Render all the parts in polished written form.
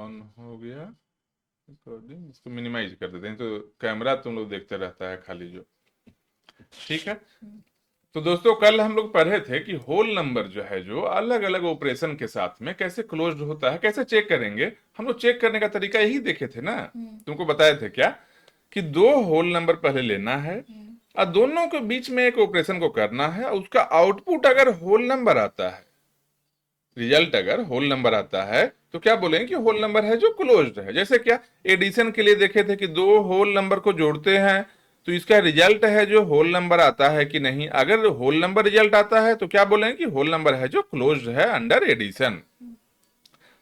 On हो गया recording. इसको मिनिमाइज कर देते हैं तो कैमरा तुम लोग देखते रहता है खाली जो। ठीक है। तो दोस्तों कल हम लोग पढ़े थे कि होल नंबर जो है जो अलग अलग ऑपरेशन के साथ में कैसे क्लोज्ड होता है, कैसे चेक करेंगे। हम लोग चेक करने का तरीका यही देखे थे ना। तुमको बताए थे क्या कि दो होल नंबर पहले लेना है और दोनों के बीच में एक ऑपरेशन को करना है। उसका आउटपुट अगर होल नंबर आता है, रिजल्ट अगर होल नंबर आता है, तो क्या बोलेंगे कि होल नंबर है जो क्लोज्ड है। जैसे क्या एडिशन के लिए देखे थे कि दो होल नंबर को जोड़ते हैं तो इसका रिजल्ट है जो होल नंबर आता है कि नहीं। अगर होल नंबर रिजल्ट आता है तो क्या बोलेंगे कि होल नंबर है जो क्लोज्ड है अंडर एडिशन।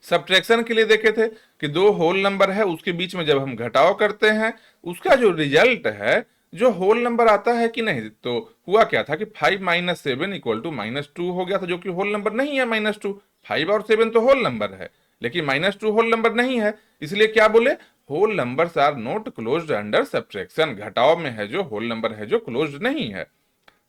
सब्ट्रैक्शन के लिए देखे थे कि दो होल नंबर है, उसके बीच में जब हम घटाव करते हैं उसका जो रिजल्ट है जो होल नंबर आता है कि नहीं। तो हुआ क्या था कि 5 माइनस 7 इक्वल टू -2 हो गया था, जो कि होल नंबर नहीं है। -2, 5 और 7 तो होल नंबर है, लेकिन -2 होल नंबर नहीं है। इसलिए क्या बोले, whole numbers are not closed under subtraction. घटाव में है जो होल नंबर है जो क्लोज्ड नहीं है।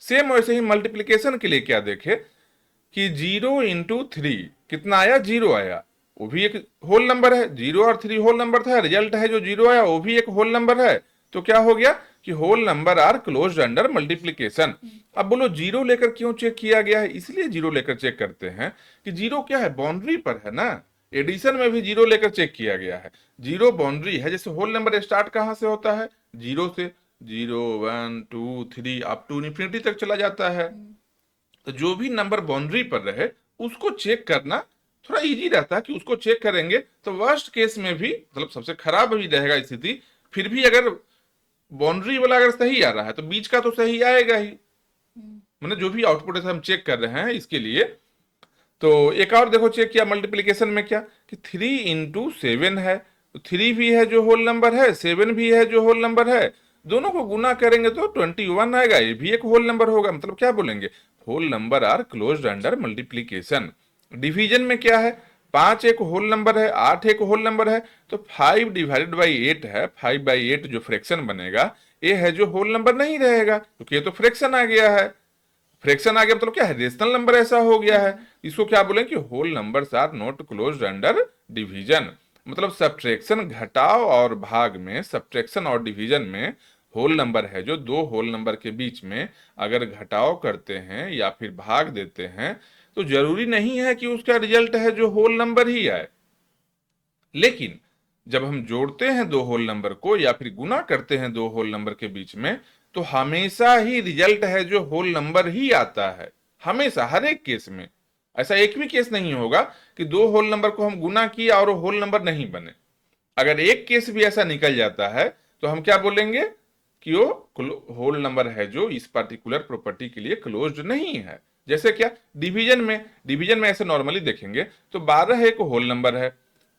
सेम वैसे ही मल्टीप्लीकेशन के लिए क्या देखे कि 0 × 3 कितना आया, 0 आया। वो भी एक होल नंबर है, 0 और 3 होल नंबर था। रिजल्ट है जो 0 आया वो भी एक होल नंबर है। तो क्या हो गया कि whole number are closed under multiplication. अब बोलो जीरो लेकर क्यों चेक किया गया है। इसलिए जीरो लेकर चेक करते हैं कि जीरो क्या है, बाउंड्री पर है ना। एडिशन में भी जीरो लेकर चेक किया गया है। जीरो बाउंड्री है। जैसे होल नंबर स्टार्ट कहां से होता है, जीरो से। 0 1 2 3 अप टू इन्फिनिटी तक चला जाता है। तो जो भी नंबर बाउंड्री पर रहे उसको चेक करना थोड़ा इजी रहता है कि उसको चेक करेंगे तो वर्स्ट केस में भी, मतलब सबसे खराब भी रहेगा स्थिति, फिर भी अगर बाउंड्री वाला अगर सही आ रहा है तो बीच का तो सही आएगा ही। मतलब जो भी आउटपुट है हम चेक कर रहे हैं इसके लिए। तो एक और देखो चेक किया मल्टीप्लीकेशन में क्या कि 3 × 7 है, तो 3 भी है जो होल नंबर है, 7 भी है जो होल नंबर है। दोनों को गुना करेंगे तो 21 आएगा, ये भी एक होल नंबर होगा। मतलब क्या बोलेंगे, whole number are closed under multiplication. Division में क्या है, 5 एक होल नंबर है, 8 एक होल नंबर है। तो 5/8 है, 5/8 जो फ्रैक्शन बनेगा ये है जो होल नंबर नहीं रहेगा, क्योंकि ये तो फ्रैक्शन आ गया है। फ्रैक्शन आ गया मतलब क्या है, रेशनल नंबर ऐसा हो गया है। इसको क्या बोले कि whole numbers are not closed under division. मतलब सब्ट्रैक्शन घटाव और भाग में, सब्ट्रैक्शन और डिवीजन में होल नंबर है जो दो होल नंबर के बीच में अगर घटाव करते हैं या फिर भाग देते हैं तो जरूरी नहीं है कि उसका रिजल्ट है जो होल नंबर ही आए। लेकिन जब हम जोड़ते हैं दो होल नंबर को या फिर गुना करते हैं दो होल नंबर के बीच में तो हमेशा ही रिजल्ट है जो होल नंबर ही आता है। हमेशा, हर एक केस में। ऐसा एक भी केस नहीं होगा कि दो होल नंबर को हम गुना किया और वो होल नंबर नहीं बने। अगर एक केस भी ऐसा निकल जाता है तो हम क्या बोलेंगे कि वो होल नंबर है जो इस पर्टिकुलर प्रॉपर्टी के लिए क्लोज्ड नहीं है। जैसे क्या, डिवीजन में ऐसे नॉर्मली देखेंगे तो 12 एक होल नंबर है,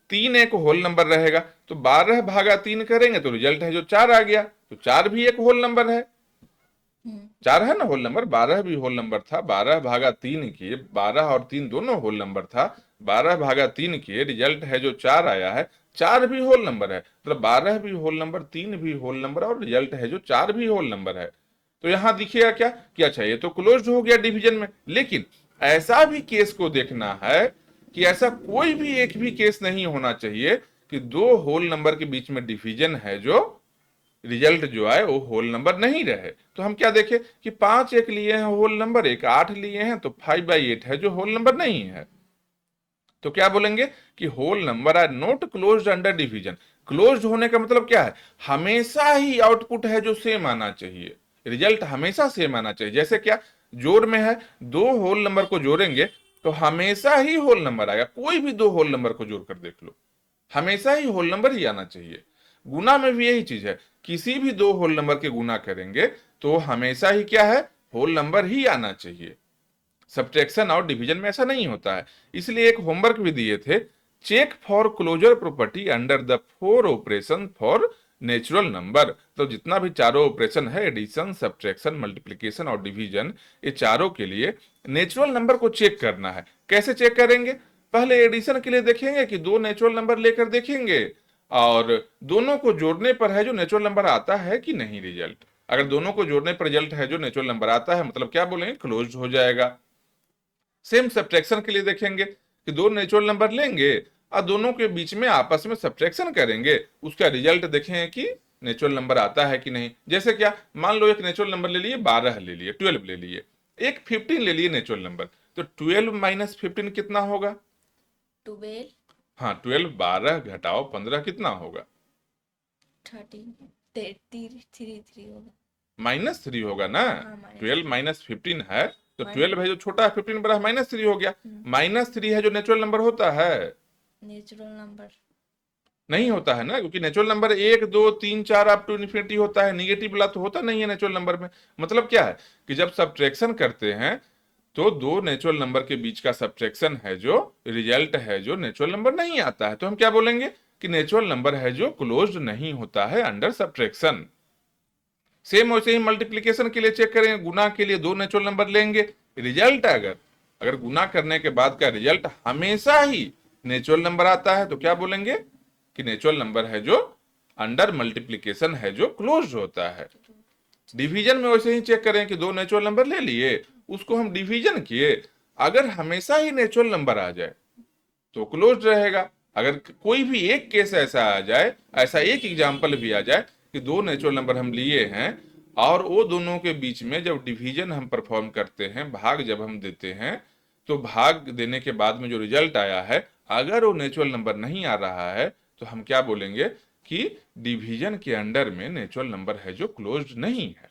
3 एक होल नंबर रहेगा। तो 12/3 करेंगे तो रिजल्ट है जो 4 आ गया। तो 4 भी एक होल नंबर है। 4 है ना होल नंबर, 12 भी होल नंबर था। 12/3 किए, 12 और 3 दोनों होल नंबर था। 12/3 किए, रिजल्ट है जो 4 आया है। 4 भी होल नंबर है, मतलब 12 भी होल नंबर, 3 भी होल नंबर और रिजल्ट है जो 4 भी होल नंबर है। तो यहां दिखेगा क्या कि अच्छा ये तो क्लोज्ड हो गया डिवीजन में। लेकिन ऐसा भी केस को देखना है कि ऐसा कोई भी एक भी केस नहीं होना चाहिए कि दो होल नंबर के बीच में डिवीजन है जो रिजल्ट जो आए वो होल नंबर नहीं रहे। तो हम क्या देखें कि 5 एक लिए हैं होल नंबर, एक 8 लिए हैं, तो 5/8 है जो होल नंबर नहीं है। तो क्या बोलेंगे कि whole number are not closed under division. Closed होने का मतलब क्या है, हमेशा ही आउटपुट है जो सेम आना चाहिए, रिजल्ट हमेशा सेम आना चाहिए। जैसे क्या, जोड़ में है, दो होल नंबर को जोड़ेंगे तो हमेशा ही होल नंबर आएगा। कोई भी दो होल नंबर को जोड़कर देख लो, हमेशा ही होल नंबर ही आना चाहिए। गुना में भी यही चीज है, किसी भी दो होल नंबर के गुना करेंगे तो हमेशा ही क्या है, होल नंबर ही आना चाहिए। सब्ट्रैक्शन और डिवीजन में ऐसा नहीं होता है। इसलिए एक होमवर्क भी दिए थे, check for closure property under the 4 operation for natural number. तो जितना भी चारों ऑपरेशन है, एडिशन, सब्ट्रैक्शन, मल्टीप्लिकेशन और डिवीजन, ये चारों के लिए नेचुरल नंबर को चेक करना है। कैसे चेक करेंगे, पहले एडिशन के लिए देखेंगे कि दो नेचुरल नंबर लेकर देखेंगे और दोनों को जोड़ने पर है जो नेचुरल नंबर आता है कि नहीं रिजल्ट। अगर दोनों को जोड़ने पर रिजल्ट है जो नेचुरल नंबर आता है, मतलब क्या बोलेंगे, क्लोज्ड हो जाएगा। सेम सब्ट्रैक्शन के लिए देखेंगे कि दो नेचुरल नंबर लेंगे और दोनों के बीच में आपस में सब्ट्रैक्शन करेंगे, उसका रिजल्ट देखें कि नेचुरल नंबर आता है कि नहीं। जैसे क्या, मान लो एक नेचुरल नंबर ले लिए, 12 ले लिए, 12 ले लिए, एक 15 ले लिए नेचुरल नंबर, तो 12 माइनस 15 कितना होगा? 12 हाँ 12, 12 घटाओ 15 कितना होगा? 13 3 होगा। -3 होगा ना। हाँ, 12 माइनस 15 है तो Minus- 12 है जो छोटा है, 15 बड़ा, -3 हो गया। -3 है जो नेचुरल नंबर होता है, नेचुरल नंबर नहीं होता है ना, क्योंकि natural number 1 2 3 4 up to infinity होता है, निगेटिव वाला तो होता नहीं है नेचुरल नंबर में। मतलब क्या है कि जब सब्ट्रैक्शन करते हैं तो दो नेचुरल नंबर के बीच का सब्ट्रैक्शन है जो रिजल्ट है जो नेचुरल नंबर नहीं आता है, तो हम क्या बोलेंगे कि नेचुरल नंबर है जो क्लोज्ड नहीं होता है अंडर सब्ट्रैक्शन। सेम वैसे ही मल्टीप्लीकेशन के लिए चेक करें, गुना के लिए दो नेचुरल नंबर लेंगे, रिजल्ट अगर अगर गुना करने के बाद का रिजल्ट हमेशा ही नेचुरल नंबर आता है तो क्या बोलेंगे कि नेचुरल नंबर है जो अंडर मल्टीप्लीकेशन है जो क्लोज होता है। डिवीजन में वैसे ही चेक करें कि दो नेचुरल नंबर ले लिए, उसको हम डिवीजन किए, अगर हमेशा ही नेचुरल नंबर आ जाए तो क्लोज रहेगा। अगर कोई भी एक केस ऐसा आ जाए, ऐसा एक एग्जाम्पल भी आ जाए कि दो नेचुरल नंबर हम लिए हैं और वो दोनों के बीच में जब डिवीजन हम परफॉर्म करते हैं, भाग जब हम देते हैं, तो भाग देने के बाद में जो रिजल्ट आया है अगर वो नेचुरल नंबर नहीं आ रहा है तो हम क्या बोलेंगे कि डिवीजन के अंडर में नेचुरल नंबर है जो क्लोज्ड नहीं है।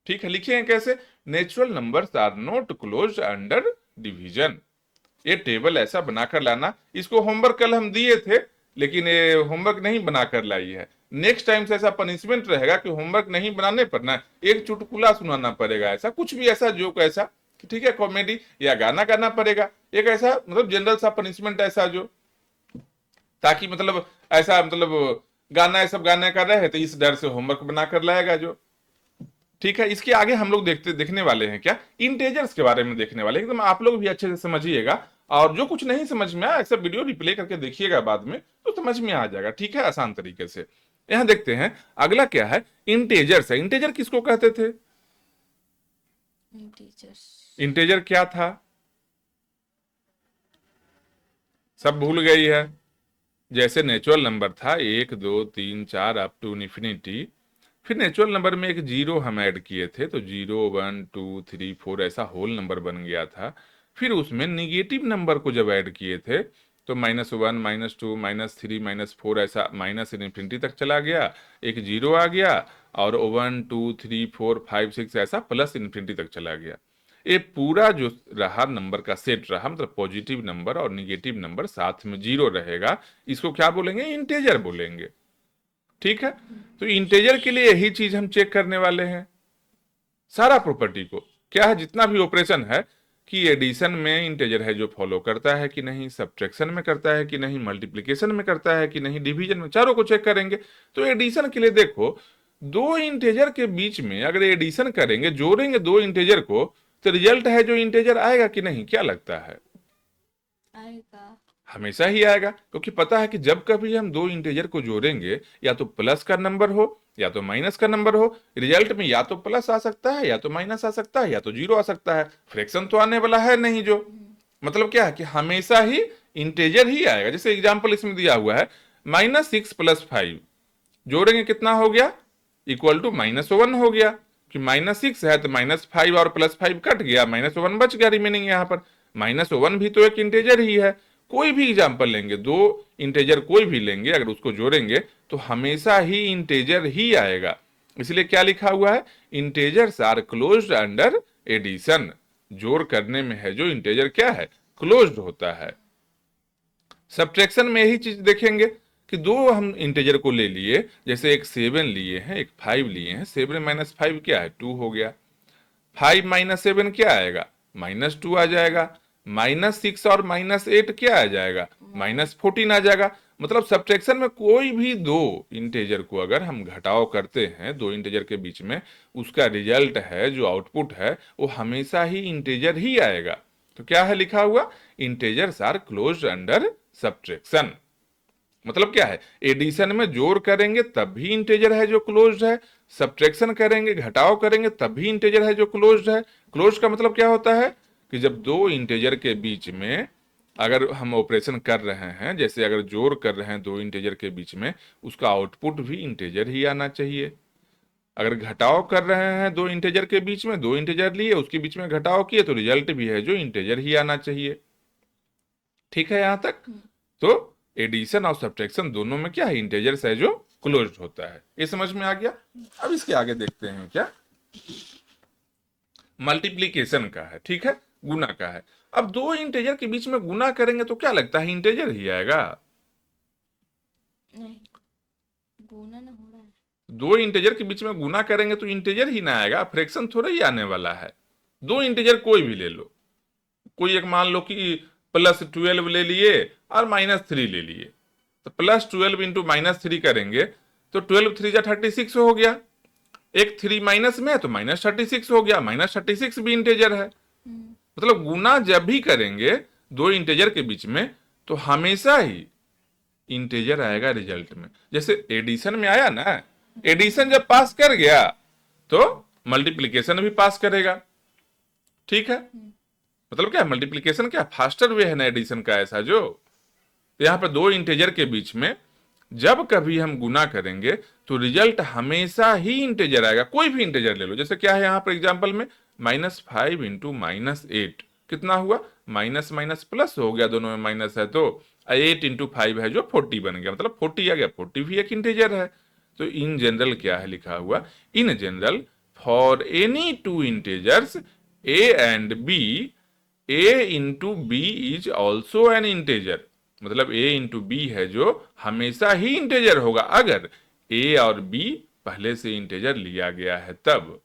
ठीक है, लिखिए कैसे, natural numbers are not closed under division. ये टेबल ऐसा बनाकर लाना, इसको होमवर्क कल हम दिए थे लेकिन ये होमवर्क नहीं बनाकर लाई है। नेक्स्ट टाइम से ऐसा पनिशमेंट रहेगा कि होमवर्क नहीं बनाने पर ना एक चुटकुला सुनाना पड़ेगा, ऐसा कुछ भी ऐसा जोक ऐसा, ठीक है, कॉमेडी या गाना गाना पड़ेगा, एक ऐसा मतलब जनरल सा पनिशमेंट ऐसा जो, ताकि मतलब ऐसा मतलब गाना ये सब गाने का रहे तो इस डर से होमवर्क बनाकर लाएगा जो। ठीक है, इसके आगे हम लोग देखने वाले हैं क्या, इंटेजर्स के बारे में देखने वाले हैं, एकदम आप लोग भी अच्छे से समझिएगा, और जो कुछ नहीं समझ में आया ऐसा वीडियो रिप्ले करके देखिएगा बाद में तो समझ में आ जाएगा। ठीक है, आसान तरीके से। यहां देखते हैं अगला क्या है, इंटेजर्स है। इंटेजर किसको कहते थे? इंटेजर क्या था? सब भूल गई है। जैसे नेचुरल नंबर था 1 2 3 4 अप टू इन्फिनिटी, फिर नेचुरल नंबर में एक जीरो हम ऐड किए थे तो 0 1 2 3 4 ऐसा होल नंबर बन गया था। फिर उसमें निगेटिव नंबर को जब ऐड किए थे तो -1 -2 -3 -4 ऐसा माइनस इन्फिनिटी तक चला गया, एक जीरो आ गया, और 1 2 3 4 5 6 ऐसा प्लस इन्फिनिटी तक चला गया। ये पूरा जो रहा नंबर का सेट रहा, मतलब पॉजिटिव नंबर और निगेटिव नंबर साथ में जीरो रहेगा, इसको क्या बोलेंगे, इंटेजर बोलेंगे। ठीक है, तो इंटेजर के लिए यही चीज हम चेक करने वाले हैं, सारा प्रॉपर्टी को क्या है, जितना भी ऑपरेशन है कि एडिशन में इंटेजर है जो फॉलो करता है कि नहीं, सब्ट्रैक्शन में करता है कि नहीं, मल्टीप्लिकेशन में करता है कि नहीं, डिवीजन में, चारों को चेक करेंगे। तो एडिशन के लिए देखो, दो इंटेजर के बीच में अगर एडिशन करेंगे, जोड़ेंगे दो इंटेजर को, तो रिजल्ट है जो इंटेजर आएगा कि नहीं, क्या लगता है? आएगा, हमेशा ही आएगा, क्योंकि पता है कि जब कभी हम दो इंटेजर को जोड़ेंगे या तो प्लस का नंबर हो या तो माइनस का नंबर हो, रिजल्ट में या तो प्लस आ सकता है या तो माइनस आ सकता है या तो जीरो आ सकता है, फ्रैक्शन तो आने वाला है नहीं जो। मतलब क्या है कि हमेशा ही इंटेजर ही आएगा। जैसे एग्जाम्पल इसमें दिया हुआ है -6 + 5, जोड़ेंगे कितना हो गया, इक्वल टू -1 हो गया, कि -6 है तो -5 और +5 कट गया, -1 बच गया रिमेनिंग। यहाँ पर -1 भी तो एक इंटेजर ही है। कोई भी एग्जाम्पल लेंगे, दो इंटेजर कोई भी लेंगे, अगर उसको जोड़ेंगे तो हमेशा ही इंटेजर ही आएगा। इसलिए क्या लिखा हुआ है, integers are closed under addition. जोड़ करने में है जो इंटेजर क्या है, क्लोज्ड होता है। सब्ट्रैक्शन में यही चीज देखेंगे कि दो हम इंटेजर को ले लिए, जैसे एक 7 लिए हैं एक 5 लिए हैं, 7 - 5 क्या है, 2 हो गया, 5 - 7 क्या आएगा, -2 आ जाएगा, -6 और -8 क्या आ जाएगा, -14 आ जाएगा। मतलब सब्ट्रैक्शन में कोई भी दो इंटेजर को अगर हम घटाव करते हैं दो इंटेजर के बीच में, उसका रिजल्ट है जो आउटपुट है वो हमेशा ही इंटेजर ही आएगा। तो क्या है लिखा हुआ, integers are closed under subtraction. मतलब क्या है, एडिशन में जोड़ करेंगे तब भी इंटेजर है जो क्लोज्ड है, सब्ट्रैक्शन करेंगे घटाव करेंगे तब भी इंटेजर है जो क्लोज्ड है। क्लोज्ड का मतलब क्या होता है कि जब दो इंटेजर के बीच में अगर हम ऑपरेशन कर रहे हैं, जैसे अगर जोड़ कर रहे हैं दो इंटीजर के बीच में, उसका आउटपुट भी इंटीजर ही आना चाहिए। अगर घटाव कर रहे हैं दो इंटीजर के बीच में, दो इंटीजर लिए उसके बीच में घटाव किए, तो रिजल्ट भी है जो इंटीजर ही आना चाहिए। ठीक है यहां तक? तो एडिशन और सब्ट्रैक्शन दोनों में क्या है, इंटीजर्स है जो क्लोज्ड होता है। ये समझ में आ गया? अब इसके आगे देखते हैं क्या, मल्टीप्लीकेशन का है। ठीक है, गुना का है। अब दो इंटीजर के बीच में गुना करेंगे तो क्या लगता है, इंटीजर ही आएगा? नहीं, गुना ना हो रहा है। दो इंटीजर के बीच में गुना करेंगे तो इंटीजर ही ना आएगा, फ्रैक्शन थोड़ा ही आने वाला है। दो इंटीजर कोई भी ले लो, कोई एक मान लो कि +12 ले लिए और -3 ले लिए, तो +12 इंटू -3 करेंगे तो 12 3 जा 36 हो गया। एक 3 माइनस में है तो -36 हो गया, -36 भी इंटीजर है। मतलब गुना जब भी करेंगे दो इंटीजर के बीच में तो हमेशा ही इंटीजर आएगा रिजल्ट में। जैसे एडिशन में आया ना, एडिशन जब पास कर गया तो मल्टीप्लिकेशन भी पास करेगा। ठीक है, मतलब क्या, मल्टीप्लिकेशन क्या फास्टर वे है ना एडिशन का, ऐसा जो यहां पर दो इंटीजर के बीच में जब कभी हम गुना करेंगे तो रिजल्ट हमेशा ही इंटीजर आएगा। कोई भी इंटीजर ले लो, जैसे क्या है यहां पर एग्जांपल में -5 इंटू -8 कितना हुआ, माइनस माइनस प्लस हो गया, दोनों में माइनस है तो 8 इंटू 5 है जो 40 बन गया, मतलब 40 आ गया। 40 भी एक इंटीजर है। तो इन जनरल क्या है लिखा हुआ, in general for any two integers a and b, a into B is also an integer. मतलब a इंटू बी है जो हमेशा ही इंटीजर होगा अगर a और b पहले से इंटीजर लिया गया है तब।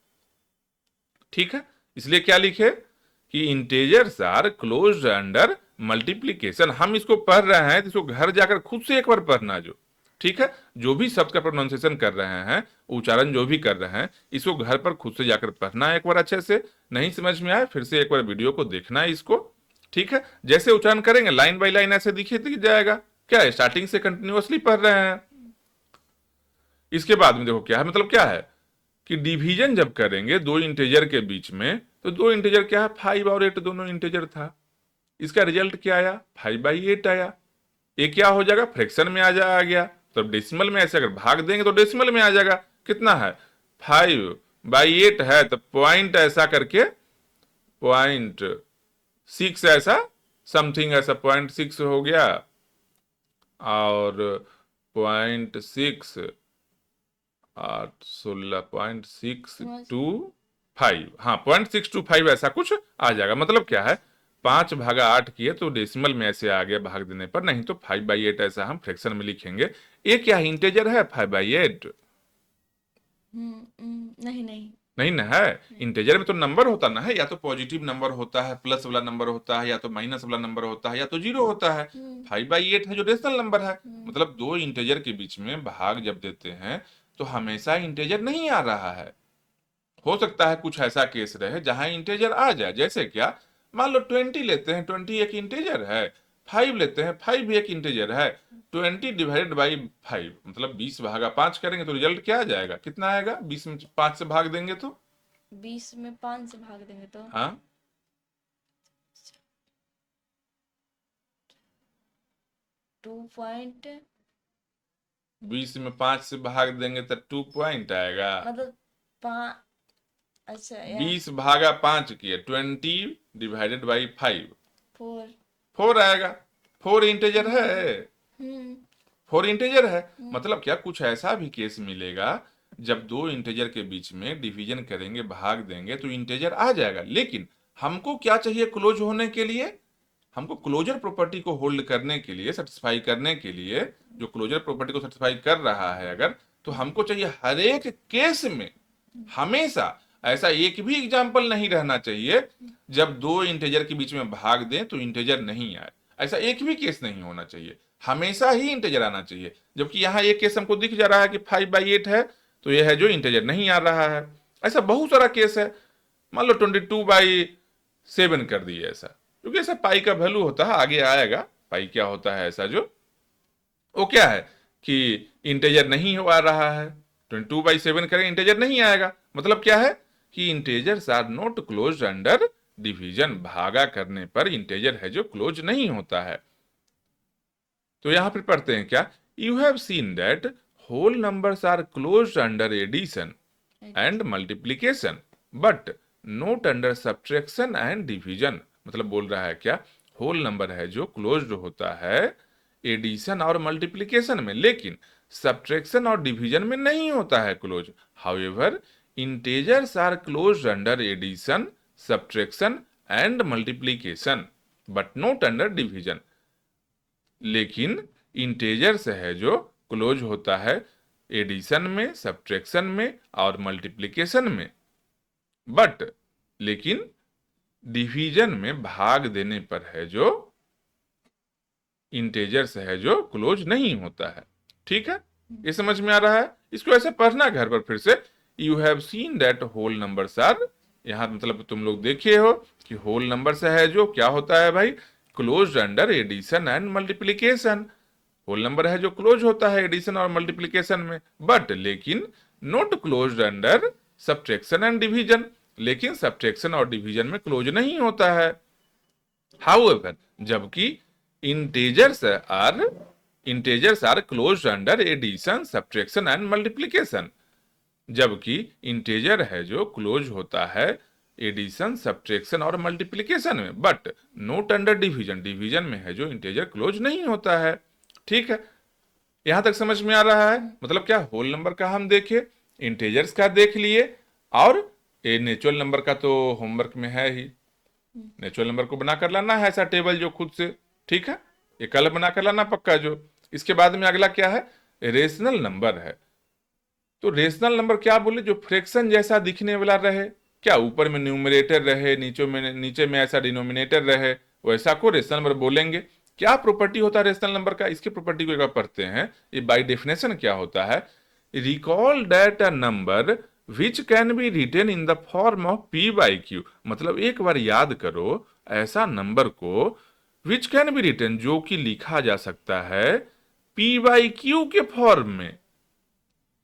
ठीक है, इसलिए क्या लिखे कि integers are closed under multiplication. हम इसको पढ़ रहे हैं तो इसको घर जाकर खुद से एक बार पढ़ना जो। ठीक है, जो भी शब्द का प्रोनाउंसिएशन कर रहे हैं, उच्चारण जो भी कर रहे हैं, इसको घर पर खुद से जाकर पढ़ना है एक बार अच्छे से। नहीं समझ में आए फिर से एक बार वीडियो को देखना है इसको। ठीक है, जैसे उच्चारण करेंगे लाइन बाय लाइन ऐसे दिख जाएगा। क्या है, स्टार्टिंग से कंटिन्यूअसली पढ़ रहे हैं। इसके बाद में देखो क्या है, मतलब क्या है कि डिवीजन जब करेंगे दो इंटीजर के बीच में, तो दो इंटीजर क्या है, 5 और 8 दोनों इंटीजर था। इसका रिजल्ट क्या आया, 5/8 आया। ये क्या हो जाएगा, फ्रैक्शन में आ गया। तो डेसिमल में ऐसे अगर भाग देंगे तो डेसिमल में आ जाएगा। कितना है, 5/8 है तो पॉइंट ऐसा करके 0.6 ऐसा समथिंग, ऐसा 0.6 हो गया और 0.6 और 16.625, हाँ 0.625 ऐसा कुछ आ जाएगा। मतलब क्या है, 5/8 किए तो डेसिमल में ऐसे आ गया भाग देने पर, नहीं तो 5/8 ऐसा हम फ्रैक्शन में लिखेंगे। ये क्या इंटीजर है 5/8? नहीं नहीं नहीं ना है। इंटीजर में तो नंबर होता ना है, या तो पॉजिटिव नंबर होता है, प्लस वाला नंबर होता है, या तो माइनस वाला नंबर होता है, या तो 0 होता है। 5/8 है जो रेशनल नंबर है। मतलब दो इंटीजर के बीच में भाग जब देते हैं तो हमेशा इंटीजर नहीं आ रहा है। हो सकता है कुछ ऐसा केस रहे जहां इंटीजर आ जाए, जैसे क्या, मान लो 20 लेते हैं, 20 एक इंटीजर है। 5 लेते हैं, 5 भी एक इंटीजर है। 20 डिवाइडेड बाई 5 मतलब 20/5 करेंगे तो रिजल्ट क्या आ जाएगा, कितना आएगा, 20 में 5 से भाग देंगे तो 20 में 5 से भाग देंगे तो हाँ 2 20 में 5 से भाग देंगे तो 2 पॉइंट आएगा। मतलब 5। अच्छा यार 20/5 किए, 20 डिवाइडेड बाई 5 4। 4 आएगा। 4 इंटीजर है, हम्म 4 इंटीजर है। मतलब क्या, कुछ ऐसा भी केस मिलेगा जब दो इंटीजर के बीच में डिवीजन करेंगे, भाग देंगे तो इंटीजर आ जाएगा। लेकिन हमको क्या चाहिए क्लोज होने के लिए, हमको क्लोजर प्रॉपर्टी को होल्ड करने के लिए, सेटिस्फाई करने के लिए, जो क्लोजर प्रॉपर्टी को सेटिस्फाई कर रहा है अगर, तो हमको चाहिए हर एक केस में हमेशा ऐसा एक भी एग्जाम्पल नहीं रहना चाहिए जब दो इंटीजर के बीच में भाग दें तो इंटीजर नहीं आए। ऐसा एक भी केस नहीं होना चाहिए, हमेशा ही इंटीजर आना चाहिए। जबकि यहाँ एक केस हमको दिख जा रहा है कि 5/8 है तो यह है जो इंटीजर नहीं आ रहा है। ऐसा बहुत सारा केस है। मान लो 22/7 कर दिए ऐसा, क्योंकि ऐसा पाई का वैल्यू होता है, आगे आएगा पाई क्या होता है। ऐसा जो वो क्या है कि इंटीजर नहीं हो आ रहा है, 22/7 करें इंटीजर नहीं आएगा। मतलब क्या है कि integers are not closed under division भागा करने पर इंटेजर है जो क्लोज नहीं होता है। तो यहां पर पढ़ते हैं क्या, you have seen that whole numbers are closed under addition and multiplication but not under subtraction and division. मतलब बोल रहा है क्या, होल नंबर है जो क्लोज्ड होता है एडिशन और मल्टीप्लीकेशन में, लेकिन सब्ट्रैक्शन और डिवीजन में नहीं होता है close. However integers are closed under addition, subtraction and multiplication but not under division. लेकिन इंटेजर्स है जो क्लोज होता है एडिशन में, सब्ट्रैक्शन में और मल्टीप्लिकेशन में, बट लेकिन डिवीजन में भाग देने पर है जो इंटेजर्स है जो क्लोज नहीं होता है। ठीक है, ये समझ में आ रहा है? इसको ऐसे पढ़ना घर पर फिर से, you have seen that whole numbers are, यहां मतलब तुम लोग देखे हो कि होल नंबर्स है जो क्या होता है भाई, close under addition and multiplication. Whole number है जो क्लोज होता है एडिशन और मल्टीप्लीकेशन में, बट लेकिन not close under subtraction and division, लेकिन सब्ट्रैक्शन और डिवीजन में क्लोज नहीं होता है। हाउएवर जबकि integers are close under addition, subtraction and multiplication, जबकि इंटेजर है जो क्लोज होता है एडिशन, सब्ट्रैक्शन और मल्टीप्लीकेशन में, but not under division, division में है जो इंटेजर क्लोज नहीं होता है। ठीक है, यहां तक समझ में आ रहा है? मतलब क्या, होल नंबर का हम देखे, इंटेजर्स का देख लिए, और ये नेचुरल नंबर का तो होमवर्क में है ही, नेचुरल नंबर को बनाकर लाना है ऐसा टेबल जो खुद से। ठीक है, ये कल बनाकर लाना पक्का जो। इसके बाद में अगला क्या है, रेशनल नंबर है। तो रेशनल नंबर क्या बोले, जो फ्रैक्शन जैसा दिखने वाला रहे, क्या ऊपर में न्यूमरेटर रहे, नीचे में ऐसा डिनोमिनेटर रहे, वैसा को रेशनल नंबर बोलेंगे। क्या प्रॉपर्टी होता है रेशनल नंबर का, इसकी प्रॉपर्टी को एक बार पढ़ते हैं। ये बाय डेफिनेशन क्या होता है, recall that a number which can be written in the form of P by Q. मतलब एक बार याद करो ऐसा नंबर को विच कैन बी रिटेन, जो कि लिखा जा सकता है पी बाई क्यू के फॉर्म में,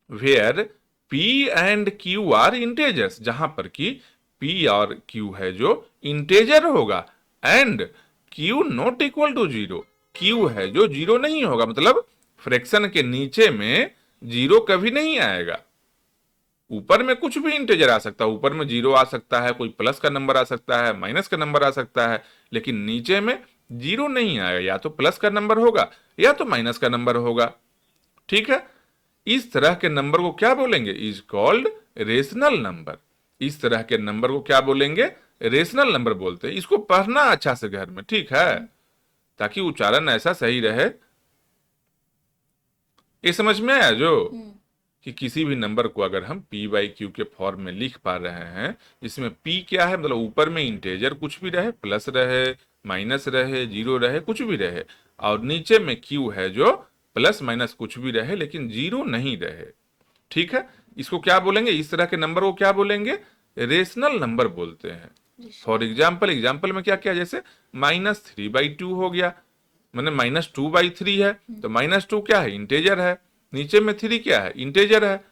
where P and Q are integers, जहां पर कि P और Q है जो इंटेजर होगा, and Q not equal to zero, Q है जो जीरो नहीं होगा। मतलब फ्रैक्शन के नीचे में जीरो कभी नहीं आएगा। ऊपर में कुछ भी इंटेजर आ सकता है, ऊपर में जीरो आ सकता है, कोई प्लस का नंबर आ सकता है, माइनस का नंबर आ सकता है, लेकिन नीचे में जीरो नहीं आएगा। या तो प्लस का नंबर होगा या तो माइनस का नंबर होगा। ठीक है, इस तरह के नंबर को क्या बोलेंगे, इज कॉल्ड रेशनल नंबर। इस तरह के नंबर को क्या बोलेंगे, रेशनल नंबर बोलते हैं। इसको पढ़ना अच्छा से घर में, ठीक है, ताकि उच्चारण ऐसा सही रहे। ये समझ में आया जो, कि किसी भी नंबर को अगर हम p बाई क्यू के फॉर्म में लिख पा रहे हैं, जिसमें p क्या है, मतलब ऊपर में इंटेजर कुछ भी रहे, प्लस रहे, माइनस रहे, जीरो रहे, कुछ भी रहे, और नीचे में q है जो प्लस माइनस कुछ भी रहे लेकिन जीरो नहीं रहे। ठीक है, इसको क्या बोलेंगे, इस तरह के नंबर को क्या बोलेंगे, रेशनल नंबर बोलते हैं। फॉर एग्जाम्पल में क्या क्या, जैसे -3/2 हो गया, मैंने -2/3 है, तो -2 क्या है, इंटेजर है, नीचे में 3 क्या है, इंटेजर है,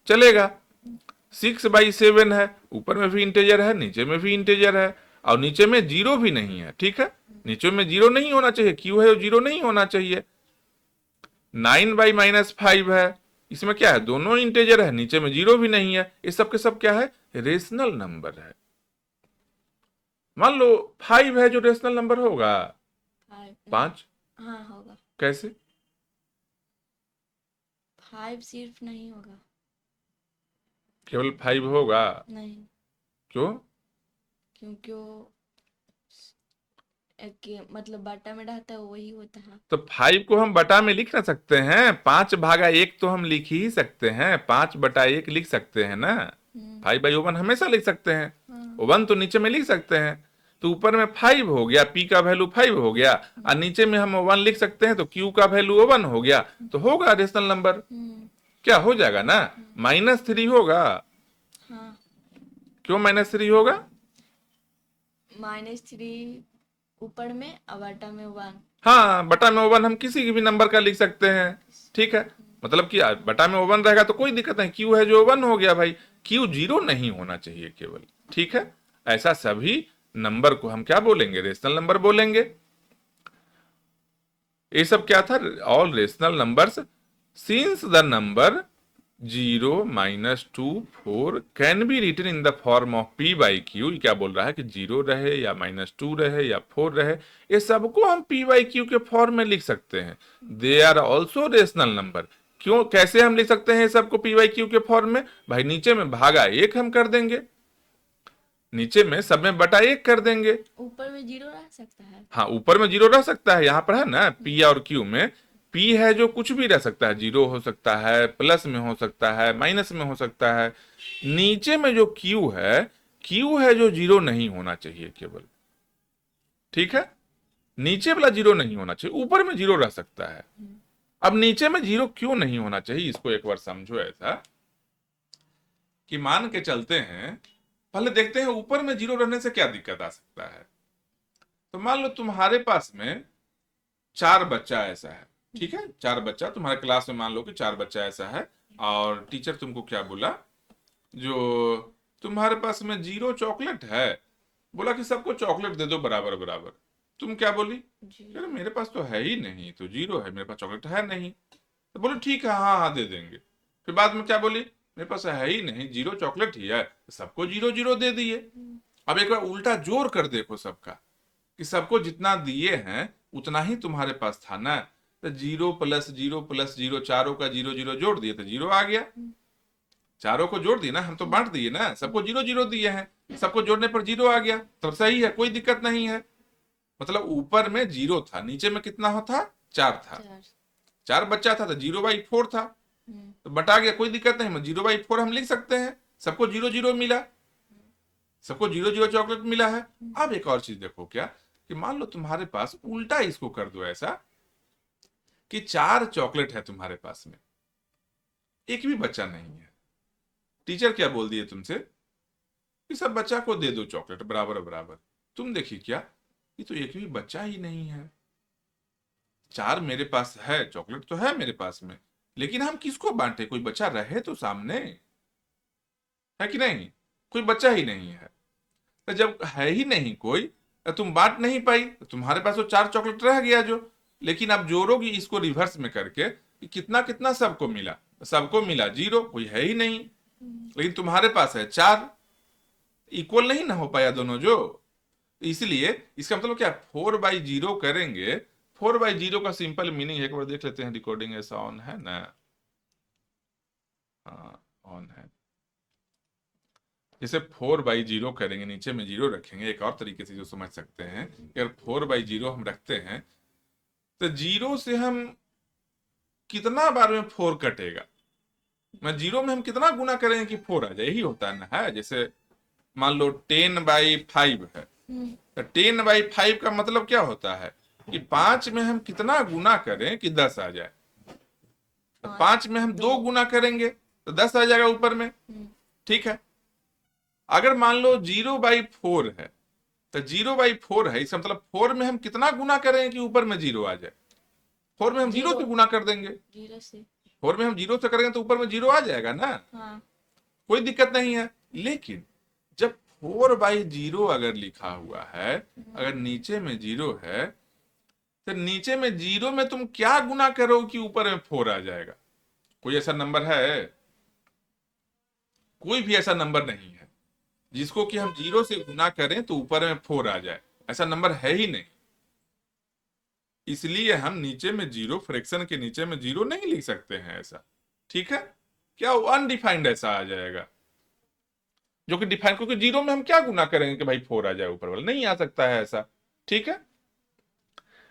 चलेगा। 6/7 है, ऊपर में भी इंटेजर है, नीचे में भी इंटेजर है, और नीचे में जीरो भी नहीं है। ठीक है, नीचे में जीरो नहीं होना चाहिए, क्यू है जीरो नहीं होना चाहिए। 9/-5 है, इसमें क्या है, दोनों इंटेजर है, नीचे में जीरो भी नहीं है, ये सब के सब क्या है, रेशनल नंबर है। मान लो 5 है जो रेशनल नंबर होगा, 5, हाँ होगा। कैसे, 5 सिर्फ नहीं होगा, केवल 5 होगा, नहीं, क्यों, क्योंकि वो मतलब बटा में रहता है वही होता है। तो 5 को हम बटा में लिख ना सकते हैं, 5/1 तो हम लिख ही सकते हैं, 5/1 लिख सकते हैं ना, 5/1 हमेशा लिख सकते हैं, 1 तो नीचे में लिख सकते हैं। तो ऊपर में 5 हो गया, p का वैल्यू 5 हो गया, और नीचे में हम 1 लिख सकते हैं, तो q का वैल्यू 1 हो गया, तो होगा रेशनल नंबर। क्या हो जाएगा ना, -3 होगा। हाँ, क्यों -3 होगा, -3 ऊपर में और बटा में 1। हाँ, बटा में 1 हम किसी भी नंबर का लिख सकते हैं। ठीक है, मतलब कि बटा में 1 रहेगा तो कोई दिक्कत नहीं, क्यू है जो 1 हो गया भाई, क्यू जीरो नहीं होना चाहिए केवल। ठीक है, ऐसा सभी नंबर को हम क्या बोलेंगे, रेशनल नंबर बोलेंगे। ये सब क्या था, all rational numbers since the number 0 -2 4 can be written in the form of p by Q. क्या बोल रहा है कि 0 रहे या -2 रहे या 4 रहे, ये सबको हम p बाई क्यू के फॉर्म में लिख सकते हैं। They are also rational number. क्यों, कैसे हम लिख सकते हैं सबको p बाई क्यू के फॉर्म में, भाई नीचे में भागा 1 हम कर देंगे, नीचे में सब में बटा 1 कर देंगे। ऊपर में 0 रह सकता है। हाँ, ऊपर में 0 रह सकता है, यहाँ पर है ना p और q में p है जो कुछ भी रह सकता है, 0 हो सकता है, प्लस में हो सकता है, माइनस में हो सकता है। नीचे में जो q है जो 0 नहीं होना चाहिए केवल, ठीक है, नीचे वाला 0 नहीं होना चाहिए, ऊपर में 0 रह सकता है। अब नीचे में 0 क्यों नहीं होना चाहिए, इसको एक बार समझो। ऐसा कि मान के चलते हैं, पहले देखते हैं ऊपर में 0 रहने से क्या दिक्कत आ सकता है। तो मान लो तुम्हारे पास में 4 बच्चा ऐसा है, ठीक है, 4 बच्चा तुम्हारे क्लास में, मान लो कि 4 बच्चा ऐसा है, और टीचर तुमको क्या बोला, जो तुम्हारे पास में 0 चॉकलेट है, बोला कि सबको चॉकलेट दे दो बराबर बराबर। तुम क्या बोली, यार मेरे पास तो है ही नहीं, तो 0 है, मेरे पास चॉकलेट है नहीं। तो बोलो ठीक है, हाँ हाँ दे देंगे। फिर बाद में क्या बोली, मेरे पास है ही नहीं, 0 चॉकलेट ही है, सबको 0 0 दे दिए। अब एक बार उल्टा जोड़ कर देखो सबका, कि सबको जितना दिए हैं उतना ही तुम्हारे पास था ना। तो 0 + 0 + 0, चारों का 0 0 जोड़ दिए तो 0 आ गया। चारों को जोड़ दिए ना, हम तो बांट दिए ना, सबको 0 0 दिए हैं, सबको जोड़ने पर 0 आ गया, तब सही है, कोई दिक्कत नहीं है। मतलब ऊपर में 0 था, नीचे में कितना था, 4 था, 4 बच्चा था तो 0/4 था, तो बटा गया, कोई दिक्कत नहीं, 0/4 हम लिख सकते हैं। सबको 0 0 मिला, सबको 0 0 चॉकलेट मिला है। अब एक और चीज देखो क्या, कि मान लो तुम्हारे पास उल्टा इसको कर दो ऐसा कि 4 चॉकलेट है तुम्हारे पास में, एक भी बच्चा नहीं है। टीचर क्या बोल दिए तुमसे कि सब बच्चा को दे दो चॉकलेट बराबर बराबर। तुम देखिए क्या, ये तो एक भी बच्चा ही नहीं है। 4 मेरे पास है, चॉकलेट तो है मेरे पास में, लेकिन हम किसको बांटे, कोई बच्चा रहे तो सामने, है कि नहीं, कोई बच्चा ही नहीं है। तो जब है ही नहीं कोई, तो तुम बांट नहीं पाई, तो तुम्हारे पास वो 4 चॉकलेट रह गया जो। लेकिन अब जोड़ोगी इसको रिवर्स में करके कि कितना कितना सबको मिला, सबको मिला 0, कोई है ही नहीं, लेकिन तुम्हारे पास है 4, इक्वल नहीं ना हो पाया दोनों जो। इसलिए इसका मतलब क्या, 4/0 करेंगे। 4/0 का सिंपल मीनिंग है, एक बार देख लेते हैं, रिकॉर्डिंग ऐसा ऑन है ना, हाँ ऑन है। जैसे 4/0 करेंगे, नीचे में 0 रखेंगे, एक और तरीके से जो समझ सकते हैं, अगर 4/0 हम रखते हैं तो 0 से हम कितना बार में 4 कटेगा, मैं 0 में हम कितना गुना करेंगे कि 4 आ जाए, यही होता है ना। है जैसे मान लो 10/5 है, तो 10/5 का मतलब क्या होता है कि 5 में हम कितना गुना करें कि 10 आ जाए। तो 5 में हम 2 गुना करेंगे तो 10 आ जाएगा ऊपर में, ठीक है। अगर मान लो 0/4 है, तो 0/4 है, इसका मतलब 4 में हम कितना गुना करें कि ऊपर में 0 आ जाए। 4 में हम 0 से गुना कर देंगे, 4 में हम 0 से करेंगे तो ऊपर में 0 आ जाएगा ना, हाँ। कोई दिक्कत नहीं है। लेकिन जब 4/0 अगर लिखा हुआ है, अगर नीचे में 0 है, तो नीचे में 0 में तुम क्या गुना करो कि ऊपर में 4 आ जाएगा। कोई ऐसा नंबर है, कोई भी ऐसा नंबर नहीं है जिसको कि हम 0 से गुना करें तो ऊपर में 4 आ जाए, ऐसा नंबर है ही नहीं। इसलिए हम नीचे में 0, फ्रैक्शन के नीचे में 0 नहीं लिख सकते हैं ऐसा, ठीक है। क्या अनडिफाइंड ऐसा आ जाएगा, जो कि डिफाइन, क्योंकि 0 में हम क्या गुना करेंगे कि भाई 4 आ जाए ऊपर वाला, नहीं आ सकता है ऐसा, ठीक है।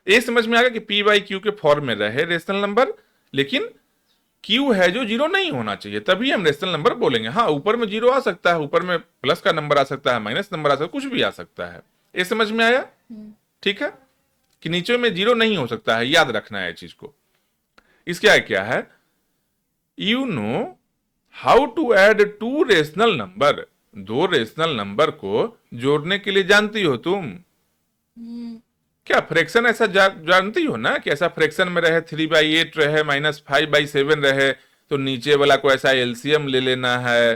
ये समझ में आ गया कि p/q के फॉर्म में रहे रेशनल नंबर, लेकिन q है जो 0 नहीं होना चाहिए, तभी हम रेशनल नंबर बोलेंगे। हाँ, ऊपर में 0 आ सकता है, ऊपर में प्लस का नंबर आ सकता है, माइनस नंबर आ सकता है, कुछ भी आ सकता है। ये समझ में आया, ठीक है, कि नीचे में 0 नहीं हो सकता है, याद रखना है चीज को। इसके आगे क्या है, you know how to add 2 rational number, 2 rational number को जोड़ने के लिए जानती हो तुम क्या, फ्रैक्शन ऐसा जानती हो ना, कि ऐसा फ्रैक्शन में रहे 3/8 रहे, -5/7 रहे, तो नीचे वाला को ऐसा एलसीएम ले लेना है,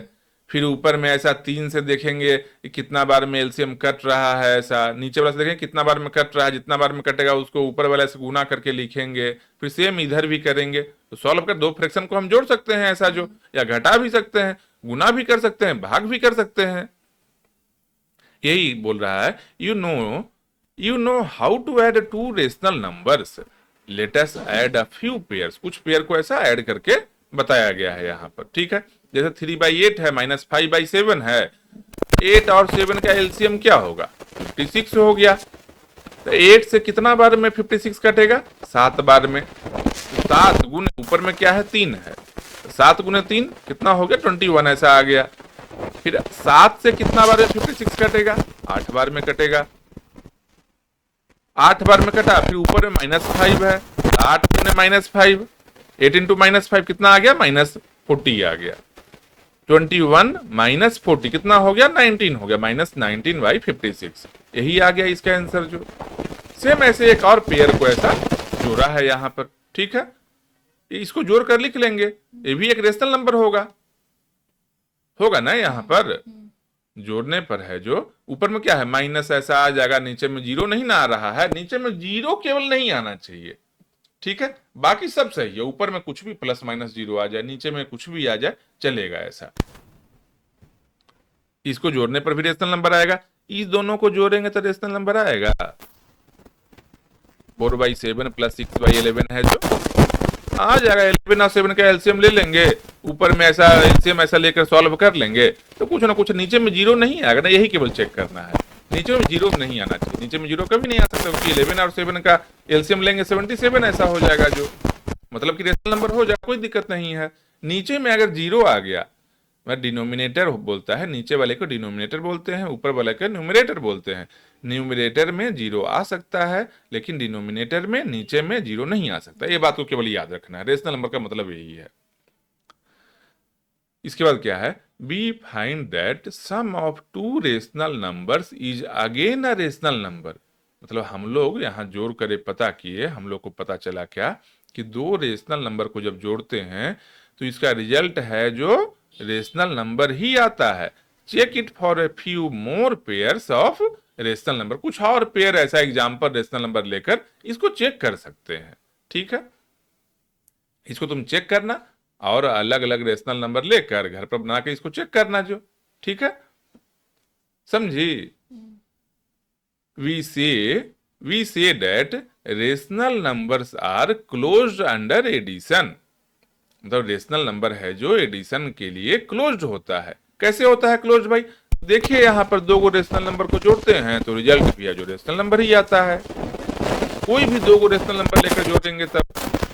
फिर ऊपर में ऐसा 3 से देखेंगे कि कितना बार में एलसीएम कट रहा है, ऐसा नीचे वाला से देखेंगे कितना बार में कट रहा है, जितना बार में कटेगा उसको ऊपर वाले से गुना करके लिखेंगे। फिर सेम इधर भी करेंगे। तो सॉल्व कर दो फ्रैक्शन को हम जोड़ सकते हैं ऐसा जो, या घटा भी सकते हैं, गुना भी कर सकते हैं, भाग भी कर सकते हैं। यही बोल रहा है you know how to add two rational numbers, let us add a few pairs. कुछ पेयर को ऐसा ऐड करके बताया गया है यहाँ पर, ठीक है। जैसे 3/8 है, -5/7 है, 8 और 7 का एलसीएम क्या होगा, 56 हो गया। तो 8 से कितना बार में 56 कटेगा, 7 बार में। तो 7 गुने ऊपर में क्या है, 3 है, 7 गुने 3 कितना हो गया, 21 ऐसा आ गया। फिर 7 से कितना बार में 56 कटेगा, 8 बार में कटेगा, 8 बार में कटा। फिर ऊपर में -5 है, 8 गुने -5, 8 इंटू -5 कितना आ गया, -40 आ गया। 21 -40 कितना हो गया, 19 हो गया, -19/56। यही आ गया इसका आंसर जो। सेम ऐसे एक और पेयर को ऐसा जोड़ा है यहाँ पर, ठीक है। इसको जोड़ कर लिख लेंगे, ये भी एक रेशनल नंबर होगा ना यहाँ पर। जोड़ने पर है जो, ऊपर में क्या है, माइनस ऐसा आ जाएगा, नीचे में 0 नहीं ना आ रहा है, नीचे में 0 केवल नहीं आना चाहिए, ठीक है। बाकी सब सही है, ऊपर में कुछ भी +-0 आ जाए, नीचे में कुछ भी आ जाए चलेगा ऐसा। इसको जोड़ने पर भी रेशनल नंबर आएगा, इस दोनों को जोड़ेंगे तो रेशनल नंबर आएगा। 4/7 + 6/11 है जो, आ जाएगा। 11 और 7 का एलसीएम ले लेंगे, ऊपर में ऐसा एलसीएम ऐसा लेकर सॉल्व कर लेंगे तो कुछ ना कुछ नीचे में 0 नहीं आएगा ना, यही केवल चेक करना है। नीचे में 0 नहीं आना चाहिए, नीचे में 0 कभी नहीं आ सकता, क्योंकि 11 और 7 का एलसीएम लेंगे 77 ऐसा हो जाएगा जो, मतलब कि रेशनल नंबर हो जाएगा, कोई दिक्कत नहीं है। नीचे में अगर 0 आ गया, मैं डिनोमिनेटर बोलता है, नीचे वाले को डिनोमिनेटर बोलते हैं, ऊपर वाले को न्यूमरेटर बोलते हैं। न्यूमरेटर में 0 आ सकता है, लेकिन डिनोमिनेटर में नीचे में 0 नहीं आ सकता। ये बात को केवल याद रखना है, रेशनल नंबर का मतलब यही है। इसके बाद क्या है, we find that sum of two rational numbers is again a rational number. मतलब हम लोग यहाँ जोड़ कर पता किए, हम लोग को पता चला क्या कि दो रेशनल नंबर को जब जोड़ते हैं तो इसका रिजल्ट है जो रेशनल नंबर ही आता है। Check it for a few more pairs of rational number. कुछ और पेयर ऐसा एग्जाम्पल रेशनल नंबर लेकर इसको चेक कर सकते हैं, ठीक है। इसको तुम चेक करना और अलग अलग रेशनल नंबर लेकर घर पर बना के इसको चेक करना जो, ठीक है, समझी। We see that rational numbers are closed under addition. मतलब रेशनल नंबर है जो एडिशन के लिए क्लोज्ड होता है। कैसे होता है क्लोज्ड भाई, देखिए यहाँ पर दो गो रेशनल नंबर को जोड़ते हैं तो रिजल्ट भी है जो रेशनल नंबर ही आता है। कोई भी दो गो रेशनल नंबर लेकर जोड़ेंगे तब